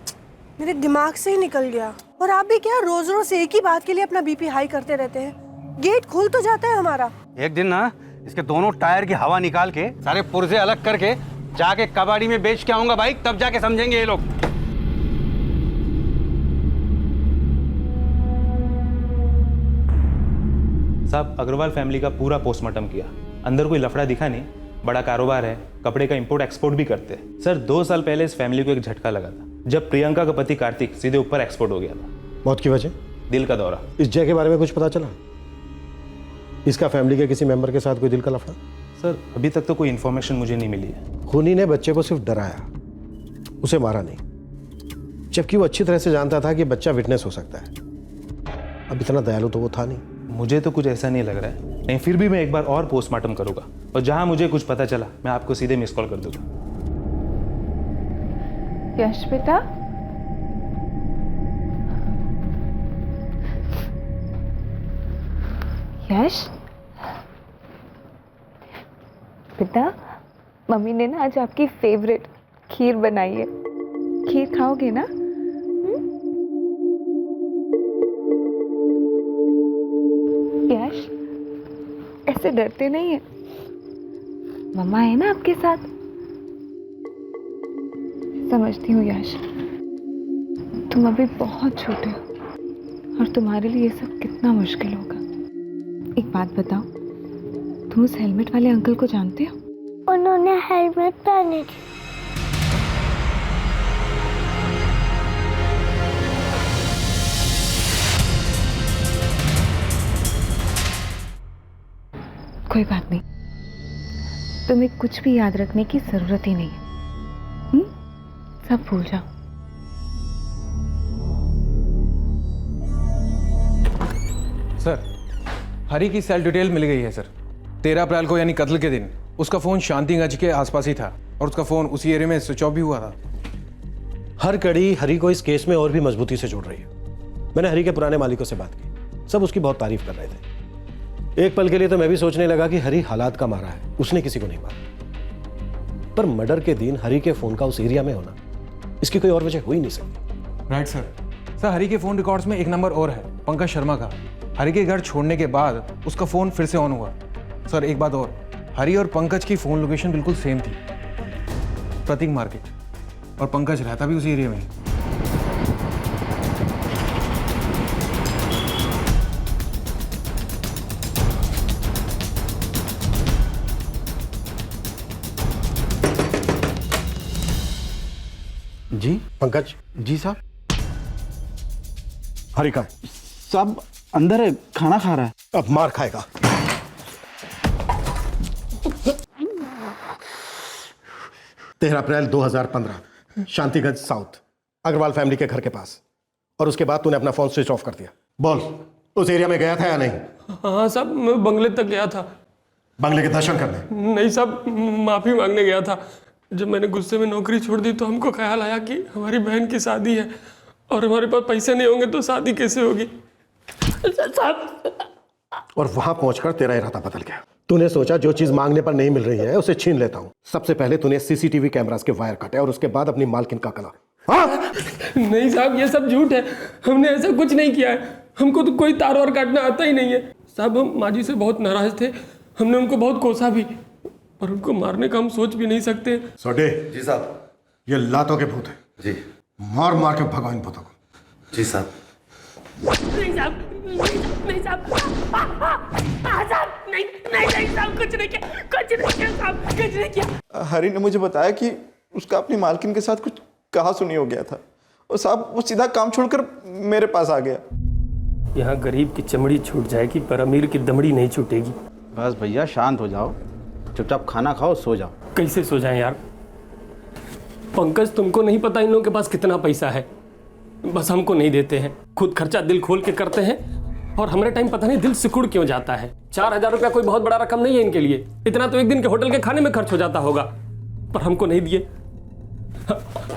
मेरे दिमाग से ही निकल गया। और आप भी क्या रोज रोज एक ही बात के लिए अपना बीपी हाई करते रहते हैं? गेट खुल तो जाता है हमारा। एक दिन ना इसके दोनों टायर की हवा निकाल के सारे पुर्जे अलग करके जाके कबाड़ी में बेच के आऊंगा बाइक, तब जाके समझेंगे ये लोग। साहब, अग्रवाल फैमिली का पूरा पोस्टमार्टम किया। अंदर कोई लफड़ा दिखा नहीं। बड़ा कारोबार है, कपड़े का इंपोर्ट एक्सपोर्ट भी करते हैं। सर 2 साल पहले इस फैमिली को एक झटका लगा था जब प्रियंका का पति कार्तिक सीधे ऊपर एक्सपोर्ट हो गया था। मौत की वजह? दिल का दौरा। इस जय के बारे में कुछ पता चला? इसका फैमिली के किसी मेंबर के साथ कोई दिल का लफड़ा? सर अभी तक तो कोई इन्फॉर्मेशन मुझे नहीं मिली है। खूनी ने बच्चे को सिर्फ डराया, उसे मारा नहीं, जबकि वो अच्छी तरह से जानता था कि बच्चा विटनेस हो सकता है। अब इतना दयालु तो वो था नहीं। मुझे तो कुछ ऐसा नहीं लग रहा है। नहीं, फिर भी मैं एक बार और पोस्टमार्टम करूंगा और जहां मुझे कुछ पता चला मैं आपको सीधे मिस कॉल कर दूंगा। यश बेटा, यश बेटा, मम्मी ने ना आज आपकी फेवरेट खीर बनाई है। खीर खाओगे ना? यश, ऐसे डरते नहीं है, मम्मा है ना आपके साथ। समझती हूँ यश, तुम अभी बहुत छोटे हो और तुम्हारे लिए ये सब कितना मुश्किल होगा। एक बात बताओ, तुम उस हेलमेट वाले अंकल को जानते हो? उन्होंने हेलमेट पहनी थी। कोई बात नहीं, तुम्हें कुछ भी याद रखने की जरूरत ही नहीं है। सब भूल जाओ। सर, हरी की सेल डिटेल मिल गई है सर। 13 अप्रैल को यानी कत्ल के दिन उसका फोन शांतिगंज के आसपास ही था और उसका फोन उसी एरिया में स्विच ऑफ भी हुआ था। हर कड़ी हरी को इस केस में और भी मजबूती से जोड़ रही है। मैंने हरी के पुराने मालिकों से बात की, सब उसकी बहुत तारीफ कर रहे थे। एक पल के लिए तो मैं भी सोचने लगा कि हरी हालात का मारा है, उसने किसी को नहीं मारा। पर मर्डर के दिन हरी के फोन का उस एरिया में होना, इसकी कोई और वजह हो ही नहीं सकती। Right sir. सर हरी के फोन रिकॉर्ड्स में एक नंबर और है, पंकज शर्मा का। हरी के घर छोड़ने के बाद उसका फोन फिर से ऑन हुआ। सर एक बात और, हरी और पंकज की फोन लोकेशन बिल्कुल सेम थी, प्रतीक मार्केट, और पंकज रहता भी उसी एरिया में। जी पंकज। जी साहब। हरी का साहब अंदर है, खाना खा रहा है। अब मार खाएगा। 13 अप्रैल 2015, शांतिगंज साउथ, अग्रवाल फैमिली के घर के पास। और उसके बाद तूने अपना फोन स्विच ऑफ कर दिया। बोल, उस एरिया में गया था या नहीं? हाँ साहब, मैं बंगले तक गया था। बंगले के दर्शन करने? नहीं साहब, माफ़ी मांगने गया था। जब मैंने गुस्से में नौकरी छोड़ दी तो हमको ख्याल आया कि हमारी बहन की शादी है और हमारे पास पैसे नहीं होंगे तो शादी कैसे होगी साहब। और वहां पहुंचकर तेरा इरादा बदल गया। तूने सोचा जो चीज मांगने पर नहीं मिल रही है उसे छीन लेता हूं। सबसे पहले तूने सीसीटीवी कैमरास के वायर काटे और उसके बाद अपनी मालकिन का गला। हाँ? नहीं साहब, ये सब झूठ है। हमने ऐसा कुछ नहीं किया है। हमको तो कोई तार वार काटना आता ही नहीं है साहब। हम माजी से बहुत नाराज थे, हमने उनको बहुत कोसा भी, और उनको मारने का हम सोच भी नहीं सकते। सोडे। जी साहब। ये लातों के भूत है। जी। मार मार के भगाओ इन भूतों को। जी साहब। नहीं साहब, नहीं साहब, नहीं साहब, कुछ नहीं किया, कुछ नहीं किया साहब, कुछ नहीं किया। हरी ने मुझे बताया कि उसका अपनी मालकिन के साथ कुछ कहा सुनी हो गया था, और साहब वो सीधा काम छोड़कर मेरे पास आ गया। यहाँ गरीब की चमड़ी छूट जाएगी पर अमीर की दमड़ी नहीं छूटेगी। बस भैया शांत हो जाओ, चुपचाप खाना खाओ, सो जाओ। कैसे सो जाएं यार? पंकज, तुमको नहीं पता इन लोगों के पास कितना पैसा है, बस हमको नहीं देते हैं। खुद खर्चा दिल खोल के करते हैं और हमारे टाइम पता नहीं दिल सिकुड़ क्यों जाता है। 4000 रुपया कोई बहुत बड़ा रकम नहीं है इनके लिए। इतना तो एक दिन के होटल के खाने में खर्च हो जाता होगा, पर हमको नहीं दिए।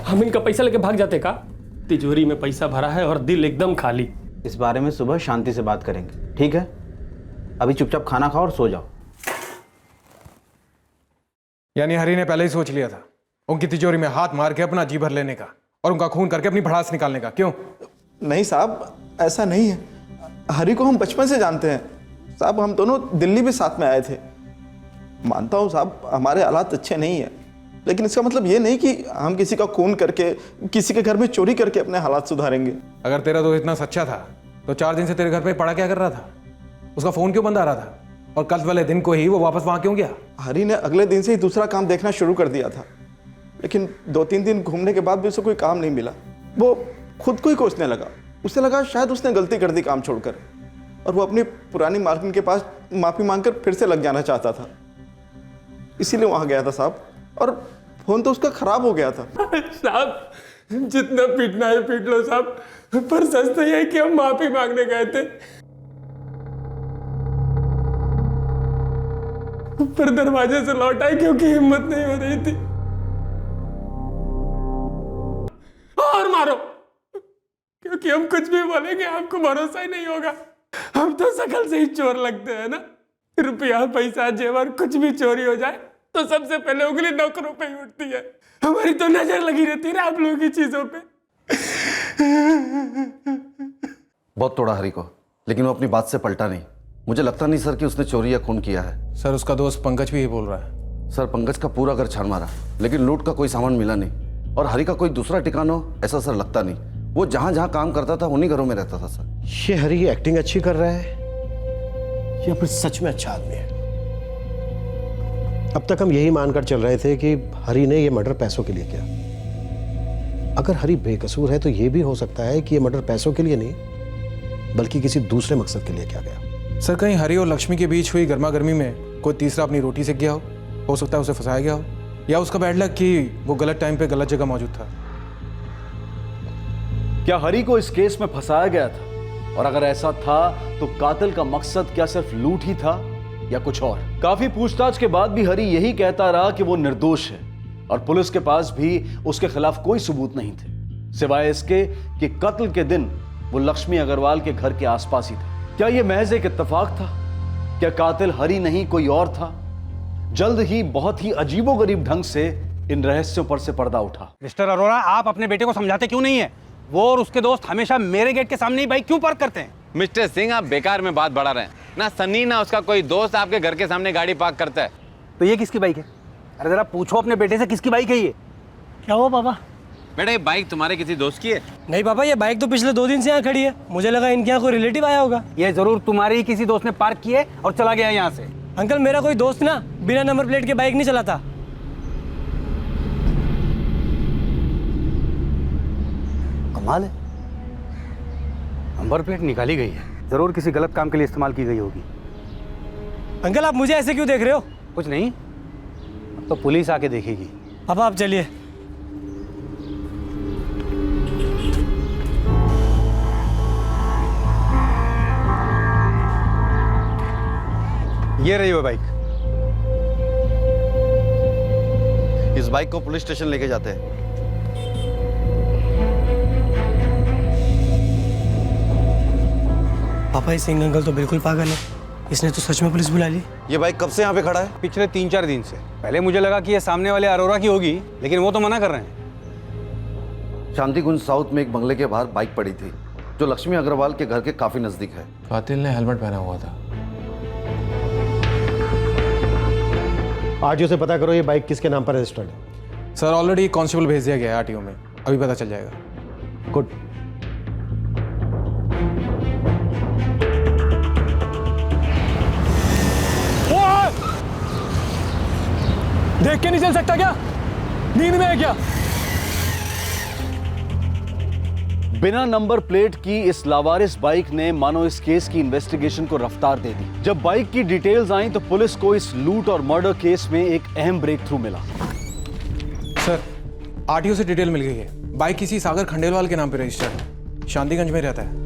हम इनका पैसा लेके भाग जाते का? तिजोरी में पैसा भरा है और दिल एकदम खाली। इस बारे में सुबह शांति से बात करेंगे, ठीक है? अभी चुपचाप खाना खाओ और सो जाओ। यानी हरी ने पहले ही सोच लिया था उनकी तिजोरी में हाथ मार के अपना जी भर लेने का और उनका खून करके अपनी भड़ास निकालने का। क्यों? नहीं साहब, ऐसा नहीं है। हरी को हम बचपन से जानते हैं साहब, हम दोनों दिल्ली भी साथ में आए थे। मानता हूँ साहब हमारे हालात अच्छे नहीं है, लेकिन इसका मतलब ये नहीं कि हम किसी का खून करके, किसी के घर में चोरी करके अपने हालात सुधारेंगे। अगर तेरा दोस्त इतना सच्चा था तो 4 दिन से तेरे घर पे पड़ा क्या कर रहा था? उसका फोन क्यों बंद आ रहा था? और कल वाले दिन को ही वो वापस वहां क्यों गया? हरी ने अगले दिन से ही दूसरा काम देखना शुरू कर दिया था, लेकिन 2-3 दिन घूमने के बाद भी उसे कोई काम नहीं मिला। वो खुद को ही कोसने लगा। उसे लगा शायद उसने गलती कर दी काम छोड़कर, और वो अपनी पुरानी मालकिन के पास माफी मांगकर फिर से लग जाना चाहता था। इसीलिए वहां गया था साहब, और फोन तो उसका खराब हो गया था। साहब जितना पीटना है पीट लो साहब, पर सच तो यह है कि हम माफी मांगने गए थे, पर दरवाजे से लौट आए क्योंकि हिम्मत नहीं हो रही थी। और मारो, क्योंकि हम कुछ भी बोलेंगे आपको भरोसा ही नहीं होगा। हम तो शकल से ही चोर लगते हैं ना। रुपया पैसा जेवर कुछ भी चोरी हो जाए तो सबसे पहले उंगली नौकरों पे ही उठती है। हमारी तो नजर लगी रहती है ना आप लोगों की चीजों पे। बहुत तोड़ा हरी को, लेकिन वो अपनी बात से पलटा नहीं। मुझे लगता नहीं सर कि उसने चोरी या खून किया है। सर उसका दोस्त पंकज भी ये बोल रहा है। सर पंकज का पूरा घर छान मारा, लेकिन लूट का कोई सामान मिला नहीं, और हरी का कोई दूसरा ठिकाना हो ऐसा सर लगता नहीं। वो जहां जहां काम करता था उन्हीं घरों में रहता था सर। ये हरी एक्टिंग अच्छी कर रहा है, ये अपने सच में अच्छा आदमी है। अब तक हम यही मानकर चल रहे थे कि हरी ने ये मर्डर पैसों के लिए किया। अगर हरी बेकसूर है तो ये भी हो सकता है कि ये मर्डर पैसों के लिए नहीं बल्कि किसी दूसरे मकसद के लिए किया गया। सर कहीं हरी और लक्ष्मी के बीच हुई गर्मा गर्मी में कोई तीसरा अपनी रोटी सेक गया हो सकता है उसे फंसाया गया हो, या उसका बैड लक कि वो गलत टाइम पे गलत जगह मौजूद था। क्या हरी को इस केस में फंसाया गया था? और अगर ऐसा था तो कातिल का मकसद क्या सिर्फ लूट ही था या कुछ और? काफी पूछताछ के बाद भी हरी यही कहता रहा कि वो निर्दोष है, और पुलिस के पास भी उसके खिलाफ कोई सबूत नहीं थे, सिवाय इसके कि कत्ल के दिन वो लक्ष्मी अग्रवाल के घर के आसपास ही था। क्या ये महज एक इत्तेफाक था? क्या कातिल हरि नहीं कोई और था? जल्द ही बहुत ही अजीबोगरीब ढंग से इन रहस्यों पर से पर्दा उठा। मिस्टर अरोरा, आप अपने बेटे को समझाते क्यों नहीं है? वो और उसके दोस्त हमेशा मेरे गेट के सामने ही बाइक क्यों पार्क करते हैं? मिस्टर सिंह, आप बेकार में बात बढ़ा रहे हैं। ना सन्नी ना उसका कोई दोस्त आपके घर के सामने गाड़ी पार्क करता है। तो ये किसकी बाइक है? अरे जरा पूछो अपने बेटे से, किसकी बाइक है ये? क्या हुआ पापा? बेटा, ये बाइक तुम्हारे किसी दोस्त की है? नहीं पापा, ये बाइक तो पिछले 2 दिन से यहाँ खड़ी है। मुझे लगा इनके यहाँ कोई रिलेटिव आया होगा। ये जरूर तुम्हारे ही किसी दोस्त ने पार्क की है और चला गया यहाँ से। अंकल, मेरा कोई दोस्त ना बिना नंबर प्लेट के बाइक नहीं चलाता। कमाल है, नंबर प्लेट निकाली गई है। जरूर किसी गलत काम के लिए इस्तेमाल की गई होगी। अंकल, आप मुझे ऐसे क्यों देख रहे हो? कुछ नहीं, अब तो पुलिस आके देखेगी। पापा आप चलिए। ये रही वो बाइक। इस बाइक को पुलिस स्टेशन लेके जाते हैं। पापा, ये सिंह अंकल तो बिल्कुल पागल है। इसने तो सच में पुलिस बुला ली। ये बाइक कब से यहाँ पे खड़ा है? पिछले 3-4 दिन से। पहले मुझे लगा कि ये सामने वाले अरोरा की होगी, लेकिन वो तो मना कर रहे हैं। शांतिकुंज साउथ में एक बंगले के बाहर बाइक पड़ी थी, जो लक्ष्मी अग्रवाल के घर के काफी नजदीक है। कातिल ने हेलमेट पहना हुआ था। आरटीओ से पता करो ये बाइक किसके नाम पर रजिस्टर्ड है। सर, ऑलरेडी कांस्टेबल भेज दिया गया है आरटीओ में, अभी पता चल जाएगा। गुड। देख के नहीं चल सकता क्या? नींद में है क्या? बिना नंबर प्लेट की इस लावारिस बाइक ने मानो इस केस की इन्वेस्टिगेशन को रफ्तार दे दी। जब बाइक की डिटेल्स आई तो पुलिस को इस लूट और मर्डर केस में एक अहम ब्रेक थ्रू मिला। सर, आरटीओ से डिटेल मिल गई है। बाइक किसी सागर खंडेलवाल के नाम पे रजिस्टर्ड है, शांतिगंज में रहता है।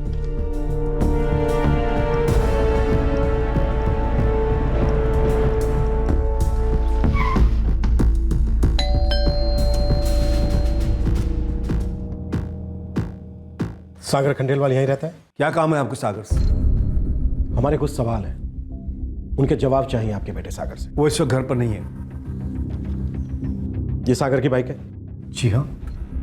सागर खंडेलवाल यहीं रहता है? क्या काम है आपको सागर से? हमारे कुछ सवाल हैं, उनके जवाब चाहिए आपके बेटे सागर से। वो इस वक्त घर पर नहीं है। ये सागर की बाइक है? जी हाँ।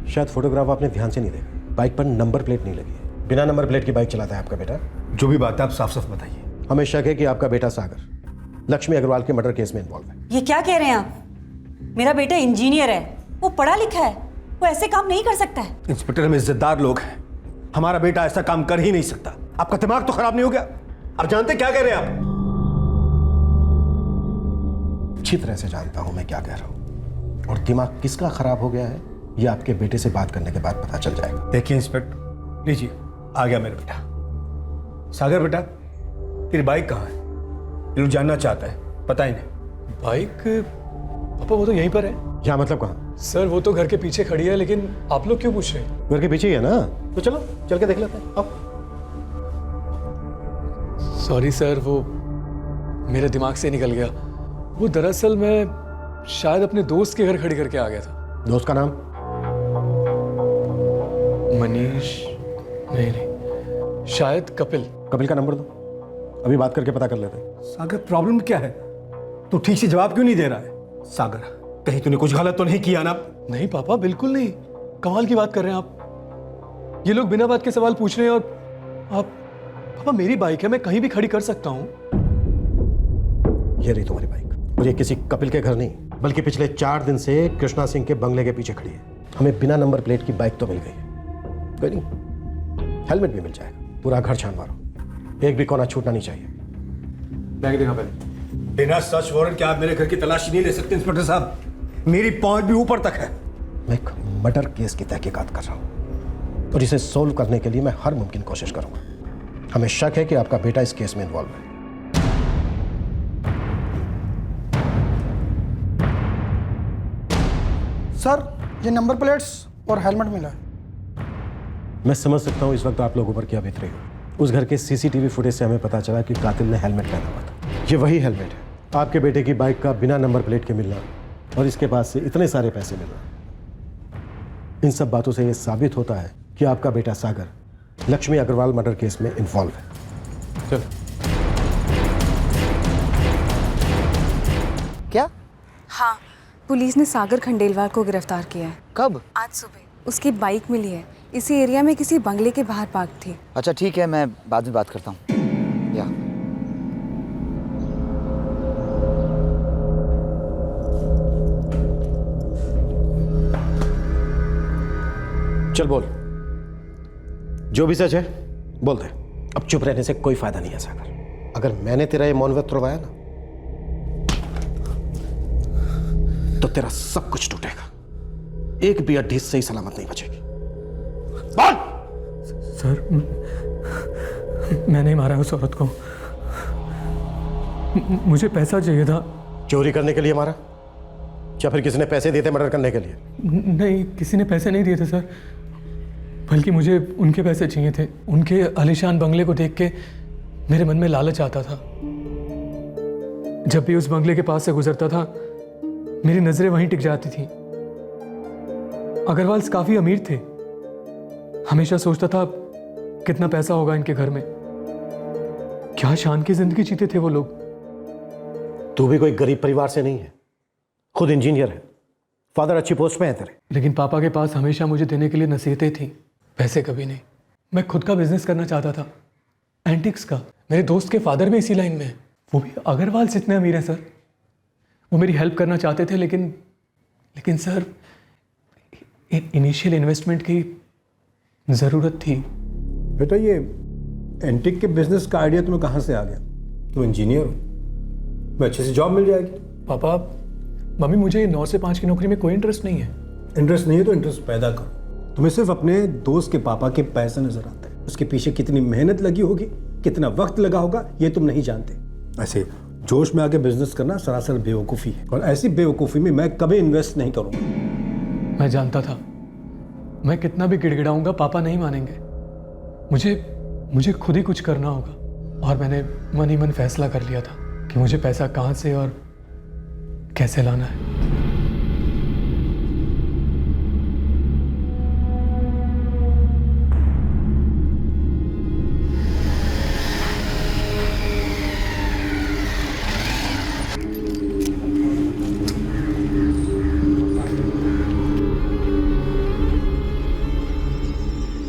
शायद फोटोग्राफ आपने ध्यान से नहीं देखा। बाइक पर नंबर प्लेट नहीं लगी है। बिना नंबर प्लेट की बाइक चलाता है आपका बेटा? जो भी बात है आप साफ साफ बताइए। हमें शक है कि आपका बेटा सागर लक्ष्मी अग्रवाल के मर्डर केस में इन्वॉल्व है। ये क्या कह रहे हैं आप? मेरा बेटा इंजीनियर है, वो पढ़ा लिखा है, वो ऐसे काम नहीं कर सकता है। इंस्पेक्टर, हम इज्जतदार लोग हैं, हमारा बेटा ऐसा काम कर ही नहीं सकता। आपका दिमाग तो खराब नहीं हो गया? आप जानते क्या कह रहे हैं आप? अच्छी तरह से जानता हूं मैं क्या कह रहा हूं, और दिमाग किसका खराब हो गया है ये आपके बेटे से बात करने के बाद पता चल जाएगा। देखिए इंस्पेक्टर, लीजिए, आ गया मेरा बेटा। सागर बेटा, तेरी बाइक कहाँ है? ये लोग जानना चाहता है, पता ही नहीं। बाइक पापा वो तो यहीं पर है। क्या मतलब कहाँ? सर वो तो घर के पीछे खड़ी है, लेकिन आप लोग क्यों पूछ रहे हैं? घर के पीछे ही है ना, तो चलो चल के देख लेते हैं। आओ। सॉरी सर, वो मेरे दिमाग से निकल गया। वो दरअसल मैं शायद अपने दोस्त के घर खड़ी करके आ गया था। दोस्त का नाम? मनीष? नहीं, शायद कपिल। कपिल का नंबर दो, अभी बात करके पता कर लेते हैं। सागर, प्रॉब्लम क्या है? तू ठीक से जवाब क्यों नहीं दे रहा है? सागर, कहीं तूने कुछ गलत तो नहीं किया ना? नहीं पापा, बिल्कुल नहीं। कमाल की बात कर रहे हैं आप। ये लोग बिना बात के सवाल पूछ रहे हैं और आप। पापा मेरी बाइक है, मैं कहीं भी खड़ी कर सकता हूँ। ये रही तुम्हारी बाइक, और ये किसी कपिल के घर नहीं बल्कि पिछले 4 दिन से कृष्णा सिंह के बंगले के पीछे खड़ी है। हमें बिना नंबर प्लेट की बाइक तो मिल गई है, कोई नहीं, हेलमेट भी मिल जाएगा। पूरा घर छान मारो, एक भी कोना छूटना नहीं चाहिए। बैग देखा पहले। बिना सर्च वारंट के आप मेरे घर की तलाशी नहीं ले सकते इंस्पेक्टर साहब, मेरी पहुंच भी ऊपर तक है। मैं एक मर्डर केस की तहकीकात कर रहा हूं और इसे सोल्व करने के लिए मैं हर मुमकिन कोशिश करूंगा। हमें शक है कि आपका बेटा इस केस में इन्वॉल्व है। सर, ये नंबर प्लेट्स और हेलमेट मिला है। मैं समझ सकता हूं इस वक्त आप लोगों पर क्या बीत रही हो। उस घर के सीसीटीवी फुटेज से हमें पता चला कि कातिल ने हेलमेट पहना हुआ था। ये वही हेलमेट है। आपके बेटे की बाइक का बिना नंबर प्लेट के मिलना और इसके पास से इतने सारे पैसे मिलना, इन सब बातों से यह साबित होता है कि आपका बेटा सागर लक्ष्मी अग्रवाल मर्डर केस में इन्वॉल्व है। चल। क्या? हाँ, पुलिस ने सागर खंडेलवाल को गिरफ्तार किया है। कब? आज सुबह। उसकी बाइक मिली है, इसी एरिया में किसी बंगले के बाहर पार्क थी। अच्छा ठीक है, मैं बाद में बात करता हूँ। या चल बोल, जो भी सच है बोल दे। अब चुप रहने से कोई फायदा नहीं है सागर। अगर मैंने तेरा ये मौन व्रत तोड़वाया ना तो तेरा सब कुछ टूटेगा, एक भी हड्डी सही सलामत नहीं बचेगी। बोल। सर, मैं नहीं मारा उस औरत को, मुझे पैसा चाहिए था। चोरी करने के लिए मारा या फिर किसी ने पैसे दिए थे मर्डर करने के लिए? नहीं, किसी ने पैसे नहीं दिए थे सर, बल्कि मुझे उनके पैसे चाहिए थे। उनके आलीशान बंगले को देख के मेरे मन में लालच आता था। जब भी उस बंगले के पास से गुजरता था मेरी नजरें वहीं टिक जाती थी। अग्रवाल काफी अमीर थे, हमेशा सोचता था कितना पैसा होगा इनके घर में। क्या शान की जिंदगी जीते थे वो लोग। तू भी कोई गरीब परिवार से नहीं है, खुद इंजीनियर है, फादर अच्छी पोस्ट पे है तेरे। लेकिन पापा के पास हमेशा मुझे देने के लिए नसीहतें थी, पैसे कभी नहीं। मैं खुद का बिजनेस करना चाहता था, एंटिक्स का। मेरे दोस्त के फादर भी इसी लाइन में है, वो भी अग्रवाल से इतने अमीर हैं सर। वो मेरी हेल्प करना चाहते थे, लेकिन सर इनिशियल इन्वेस्टमेंट की ज़रूरत थी। बेटा ये एंटिक के बिजनेस का आइडिया तुम्हें कहाँ से आ गया? तुम इंजीनियर हो, मैं अच्छे से जॉब मिल जाएगी। पापा, मम्मी, मुझे 9 से 5 की नौकरी में कोई इंटरेस्ट नहीं है। इंटरेस्ट नहीं है तो इंटरेस्ट पैदा करो। तुम्हें सिर्फ अपने दोस्त के पापा के पैसे नजर आते हैं, उसके पीछे कितनी मेहनत लगी होगी, कितना वक्त लगा होगा, ये तुम नहीं जानते। ऐसे जोश में आके बिजनेस करना सरासर बेवकूफ़ी है, और ऐसी बेवकूफ़ी में मैं कभी इन्वेस्ट नहीं करूँगा। मैं जानता था मैं कितना भी गिड़गिड़ाऊंगा पापा नहीं मानेंगे। मुझे खुद ही कुछ करना होगा, और मैंने मन ही मन फैसला कर लिया था कि मुझे पैसा कहाँ से और कैसे लाना है।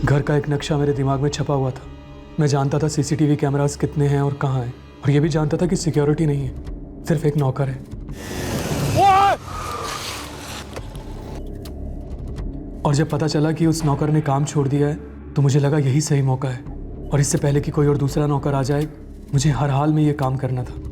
घर का एक नक्शा मेरे दिमाग में छपा हुआ था। मैं जानता था सीसीटीवी कैमरास कितने हैं और कहाँ हैं, और ये भी जानता था कि सिक्योरिटी नहीं है, सिर्फ एक नौकर है। और जब पता चला कि उस नौकर ने काम छोड़ दिया है तो मुझे लगा यही सही मौका है, और इससे पहले कि कोई और दूसरा नौकर आ जाए मुझे हर हाल में ये काम करना था।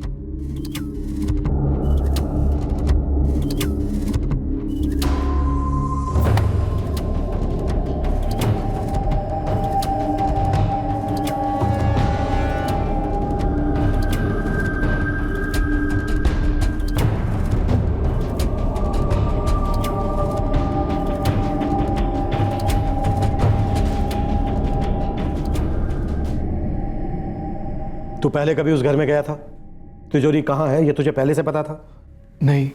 तू पहले कभी उस घर में गया था? तिजोरी कहाँ है ये तुझे पहले से पता था? नहीं,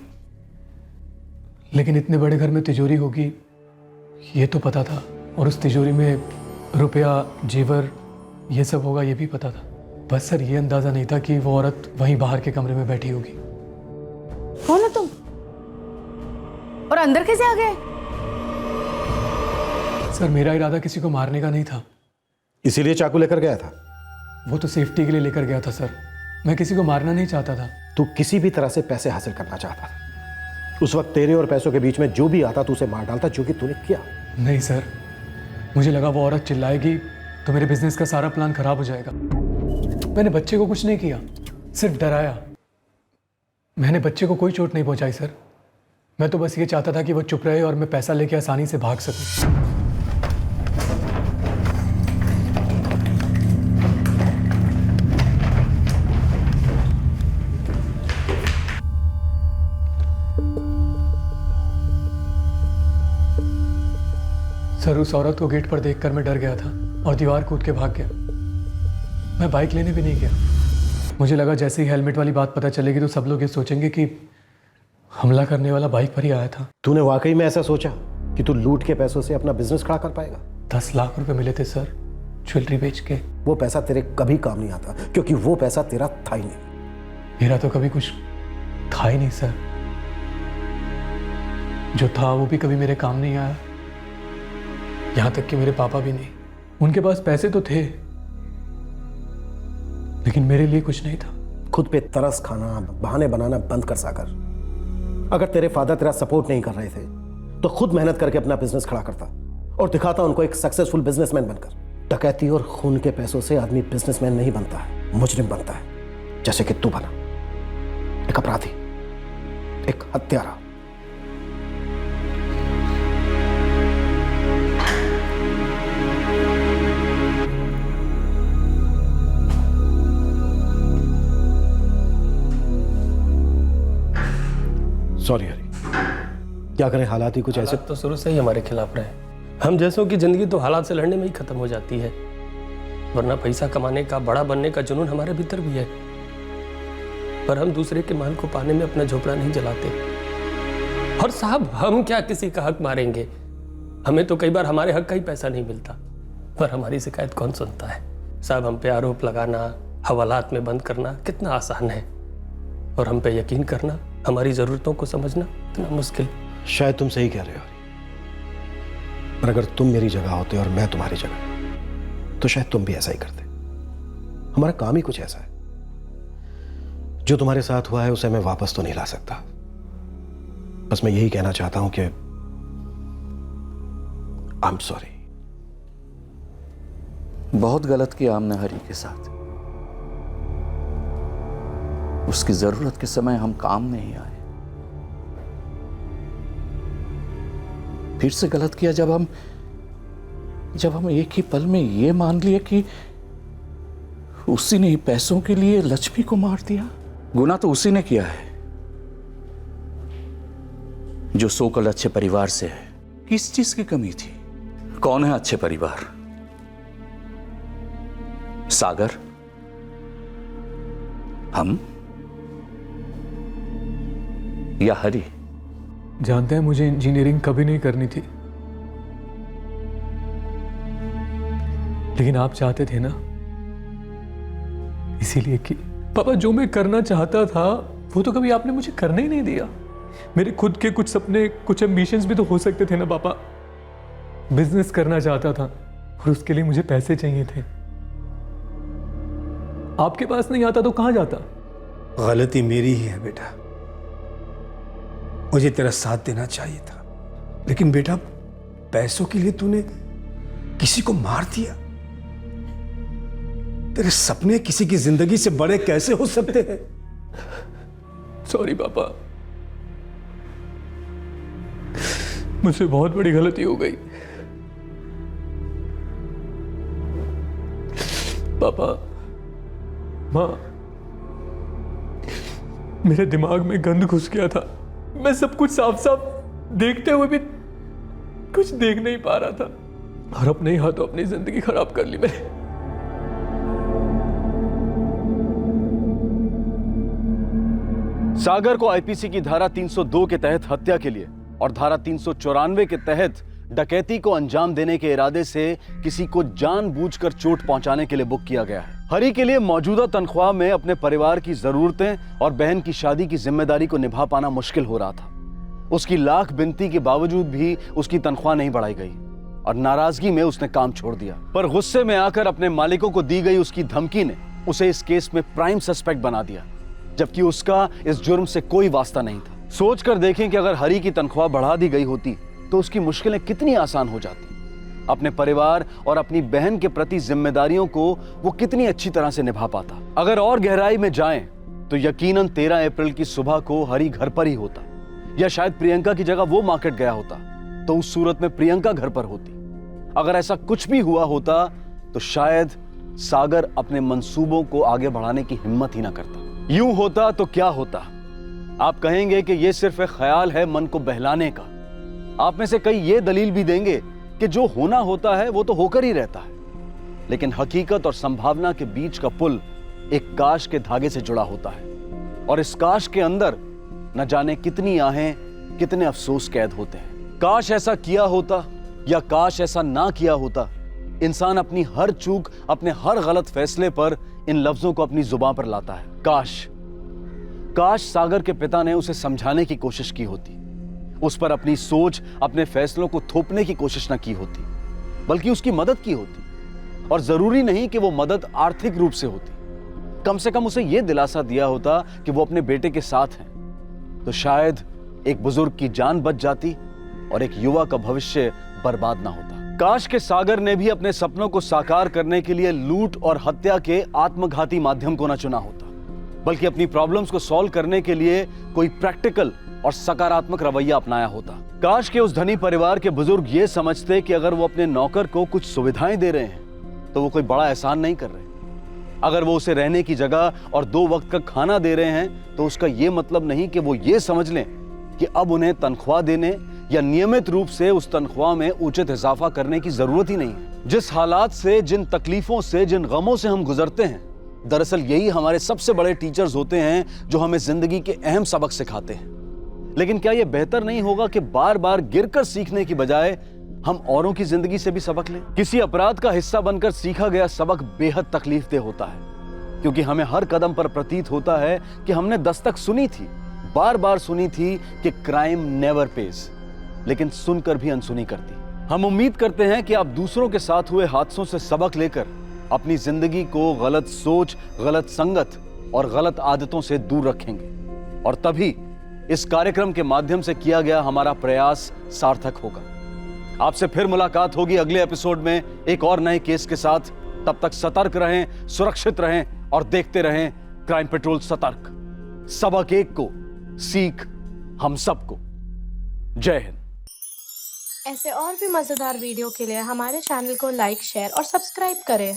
लेकिन इतने बड़े घर में तिजोरी होगी ये तो पता था, और उस तिजोरी में रुपया, जेवर, ये सब होगा ये भी पता था। बस सर ये अंदाजा नहीं था कि वो औरत वहीं बाहर के कमरे में बैठी होगी। कौन हो तुम और अंदर कैसे आ गए? सर मेरा इरादा किसी को मारने का नहीं था। इसीलिए चाकू लेकर गया था? वो तो सेफ्टी के लिए लेकर गया था सर, मैं किसी को मारना नहीं चाहता था। तू किसी भी तरह से पैसे हासिल करना चाहता था। उस वक्त तेरे और पैसों के बीच में जो भी आता तू उसे मार डालता, जो कि तूने किया। नहीं सर, मुझे लगा वो औरत चिल्लाएगी तो मेरे बिजनेस का सारा प्लान खराब हो जाएगा। मैंने बच्चे को कुछ नहीं किया, सिर्फ डराया। मैंने बच्चे को कोई चोट नहीं पहुंचाई सर। मैं तो बस ये चाहता था कि वो चुप रहे और मैं पैसा लेके आसानी से भाग सकूं। सर उस औरत को गेट पर देखकर मैं डर गया था और दीवार कूद के भाग गया। मैं बाइक लेने भी नहीं गया। मुझे लगा जैसे ही हेलमेट वाली बात पता चलेगी तो सब लोग ये सोचेंगे कि हमला करने वाला बाइक पर ही आया था। तूने वाकई में ऐसा सोचा कि तू लूट के पैसों से अपना बिजनेस खड़ा कर पाएगा? 10 लाख रुपए मिले थे सर, ज्वेलरी बेच के। वो पैसा तेरे कभी काम नहीं आता, क्योंकि वो पैसा तेरा था ही नहीं। मेरा तो कभी कुछ था ही नहीं सर। जो था वो भी कभी मेरे काम नहीं आया, यहां तक कि मेरे पापा भी नहीं। उनके पास पैसे तो थे, लेकिन मेरे लिए कुछ नहीं था। खुद पे तरस खाना, बहाने बनाना बंद कर सागर। अगर तेरे फादर तेरा सपोर्ट नहीं कर रहे थे तो खुद मेहनत करके अपना बिजनेस खड़ा करता और दिखाता उनको एक सक्सेसफुल बिजनेसमैन बनकर। डकैती और खून के पैसों से आदमी बिजनेसमैन नहीं बनता है, मुजरिम बनता है, जैसे कि तू बना, एक अपराधी, एक हत्यारा। सॉरी हरी, क्या करें, हालात ही कुछ ऐसे। तो शुरू से ही हमारे खिलाफ रहे। हम जैसों की जिंदगी तो हालात से लड़ने में ही खत्म हो जाती है, वरना पैसा कमाने का, बड़ा बनने का जुनून हमारे भीतर भी है, पर हम दूसरे के माल को पाने में अपना झोपड़ा नहीं जलाते। और साहब, हम क्या किसी का हक मारेंगे? हमें तो कई बार हमारे हक का ही पैसा नहीं मिलता, पर हमारी शिकायत कौन सुनता है? साहब, हम पे आरोप लगाना, हवालात में बंद करना कितना आसान है, और हम पे यकीन करना, हमारी जरूरतों को समझना इतना मुश्किल। शायद तुम सही कह रहे हो, पर अगर तुम मेरी जगह होते और मैं तुम्हारी जगह, तो शायद तुम भी ऐसा ही करते। हमारा काम ही कुछ ऐसा है। जो तुम्हारे साथ हुआ है उसे मैं वापस तो नहीं ला सकता। बस मैं यही कहना चाहता हूं कि आई एम सॉरी। बहुत गलत किया हमने हरी के साथ। उसकी जरूरत के समय हम काम नहीं आए। फिर से गलत किया जब हम एक ही पल में ये मान लिए कि उसी ने ही पैसों के लिए लक्ष्मी को मार दिया। गुनाह तो उसी ने किया है जो सोकल अच्छे परिवार से है। किस चीज की कमी थी? कौन है अच्छे परिवार? सागर, हम या हरी? जानते हैं, मुझे इंजीनियरिंग कभी नहीं करनी थी, लेकिन आप चाहते थे ना, इसीलिए कि पापा, जो मैं करना चाहता था वो तो कभी आपने मुझे करने ही नहीं दिया। मेरे खुद के कुछ सपने, कुछ एम्बिशंस भी तो हो सकते थे ना पापा। बिजनेस करना चाहता था और उसके लिए मुझे पैसे चाहिए थे। आपके पास नहीं आता तो कहां जाता? गलती मेरी ही है बेटा, मुझे तेरा साथ देना चाहिए था, लेकिन बेटा पैसों के लिए तूने किसी को मार दिया। तेरे सपने किसी की जिंदगी से बड़े कैसे हो सकते हैं? सॉरी पापा, मुझसे बहुत बड़ी गलती हो गई। पापा, माँ, मेरे दिमाग में गंद घुस गया था। मैं सब कुछ साफ साफ देखते हुए भी कुछ देख नहीं पा रहा था, और अपने ही हाथों अपनी जिंदगी खराब कर ली मैंने। सागर को आईपीसी की धारा 302 के तहत हत्या के लिए और धारा 394 के तहत डकैती को अंजाम देने के इरादे से किसी को जानबूझकर चोट पहुंचाने के लिए बुक किया गया है। हरी के लिए मौजूदा तनख्वाह में अपने परिवार की जरूरतें और बहन की शादी की जिम्मेदारी को निभा पाना मुश्किल हो रहा था। उसकी लाख विनती के बावजूद भी उसकी तनख्वाह नहीं बढ़ाई गई और नाराजगी में उसने काम छोड़ दिया। पर गुस्से में आकर अपने मालिकों को दी गई उसकी धमकी ने उसे इस केस में प्राइम सस्पेक्ट बना दिया, जबकि उसका इस जुर्म से कोई वास्ता नहीं था। सोच कर देखें कि अगर हरी की तनख्वाह बढ़ा दी गई होती तो उसकी मुश्किलें कितनी आसान हो जाती। अपने परिवार और अपनी बहन के प्रति जिम्मेदारियों को वो कितनी अच्छी तरह से निभा पाता। अगर और गहराई में जाएं तो यकीनन 13 अप्रैल की सुबह को हरी घर पर ही होता, या शायद प्रियंका की जगह वो मार्केट गया होता, तो उस सूरत में प्रियंका घर पर होती। अगर ऐसा कुछ भी हुआ होता तो शायद सागर अपने मंसूबों को आगे बढ़ाने की हिम्मत ही ना करता। यूं होता तो क्या होता? आप कहेंगे कि यह सिर्फ एक ख्याल है मन को बहलाने का। आप में से कई ये दलील भी देंगे कि जो होना होता है वो तो होकर ही रहता है, लेकिन हकीकत और संभावना के बीच का पुल एक काश के धागे से जुड़ा होता है, और इस काश के अंदर न जाने कितनी आहें, कितने अफसोस कैद होते हैं। काश ऐसा किया होता या काश ऐसा ना किया होता, इंसान अपनी हर चूक, अपने हर गलत फैसले पर इन लफ्जों को अपनी जुबान पर लाता है। काश सागर के पिता ने उसे समझाने की कोशिश की होती, उस पर अपनी सोच, अपने फैसलों को थोपने की कोशिश न की होती, बल्कि उसकी मदद की होती। और जरूरी नहीं कि वो मदद आर्थिक रूप से होती, कम से कम उसे यह दिलासा दिया होता कि वो अपने बेटे के साथ हैं, तो शायद एक बुजुर्ग की जान बच जाती और एक युवा का भविष्य बर्बाद ना होता। काश के सागर ने भी अपने सपनों को साकार करने के लिए लूट और हत्या के आत्मघाती माध्यम को न चुना होता, बल्कि अपनी प्रॉब्लम्स को सॉल्व करने के लिए कोई प्रैक्टिकल और सकारात्मक रवैया अपनाया होता। काश के उस धनी परिवार के बुजुर्ग ये समझते कि अगर वो अपने नौकर को कुछ सुविधाएं दे रहे हैं तो वो कोई बड़ा एहसान नहीं कर रहे। अगर वो उसे रहने की जगह और 2 वक्त का खाना दे रहे हैं तो उसका ये मतलब नहीं कि वो ये समझ लें कि अब उन्हें तनख्वाह देने या नियमित रूप से उस तनख्वाह में उचित इजाफा करने की जरूरत ही नहीं है। जिस हालात से, जिन तकलीफों से, जिन गमों से हम गुजरते हैं, दरअसल यही हमारे सबसे बड़े टीचर्स होते हैं जो हमें जिंदगी के अहम सबक सिखाते हैं। लेकिन क्या यह बेहतर नहीं होगा कि बार बार गिरकर सीखने की बजाय हम औरों की जिंदगी से भी सबक लें? किसी अपराध का हिस्सा बनकर सीखा गया सबक बेहद तकलीफदेह होता है, क्योंकि हमें हर कदम पर प्रतीत होता है कि हमने दस्तक सुनी थी, बार बार सुनी थी कि क्राइम नेवर पेज, लेकिन सुनकर भी अनसुनी करती। हम उम्मीद करते हैं कि आप दूसरों के साथ हुए हादसों से सबक लेकर अपनी जिंदगी को गलत सोच, गलत संगत और गलत आदतों से दूर रखेंगे, और तभी इस कार्यक्रम के माध्यम से किया गया हमारा प्रयास सार्थक होगा। आपसे फिर मुलाकात होगी अगले एपिसोड में एक और नए केस के साथ। तब तक सतर्क रहें, सुरक्षित रहें और देखते रहें क्राइम पेट्रोल सतर्क। सबक एक को, सीख हम सबको। जय हिंद। ऐसे और भी मजेदार वीडियो के लिए हमारे चैनल को लाइक, शेयर और सब्सक्राइब करें।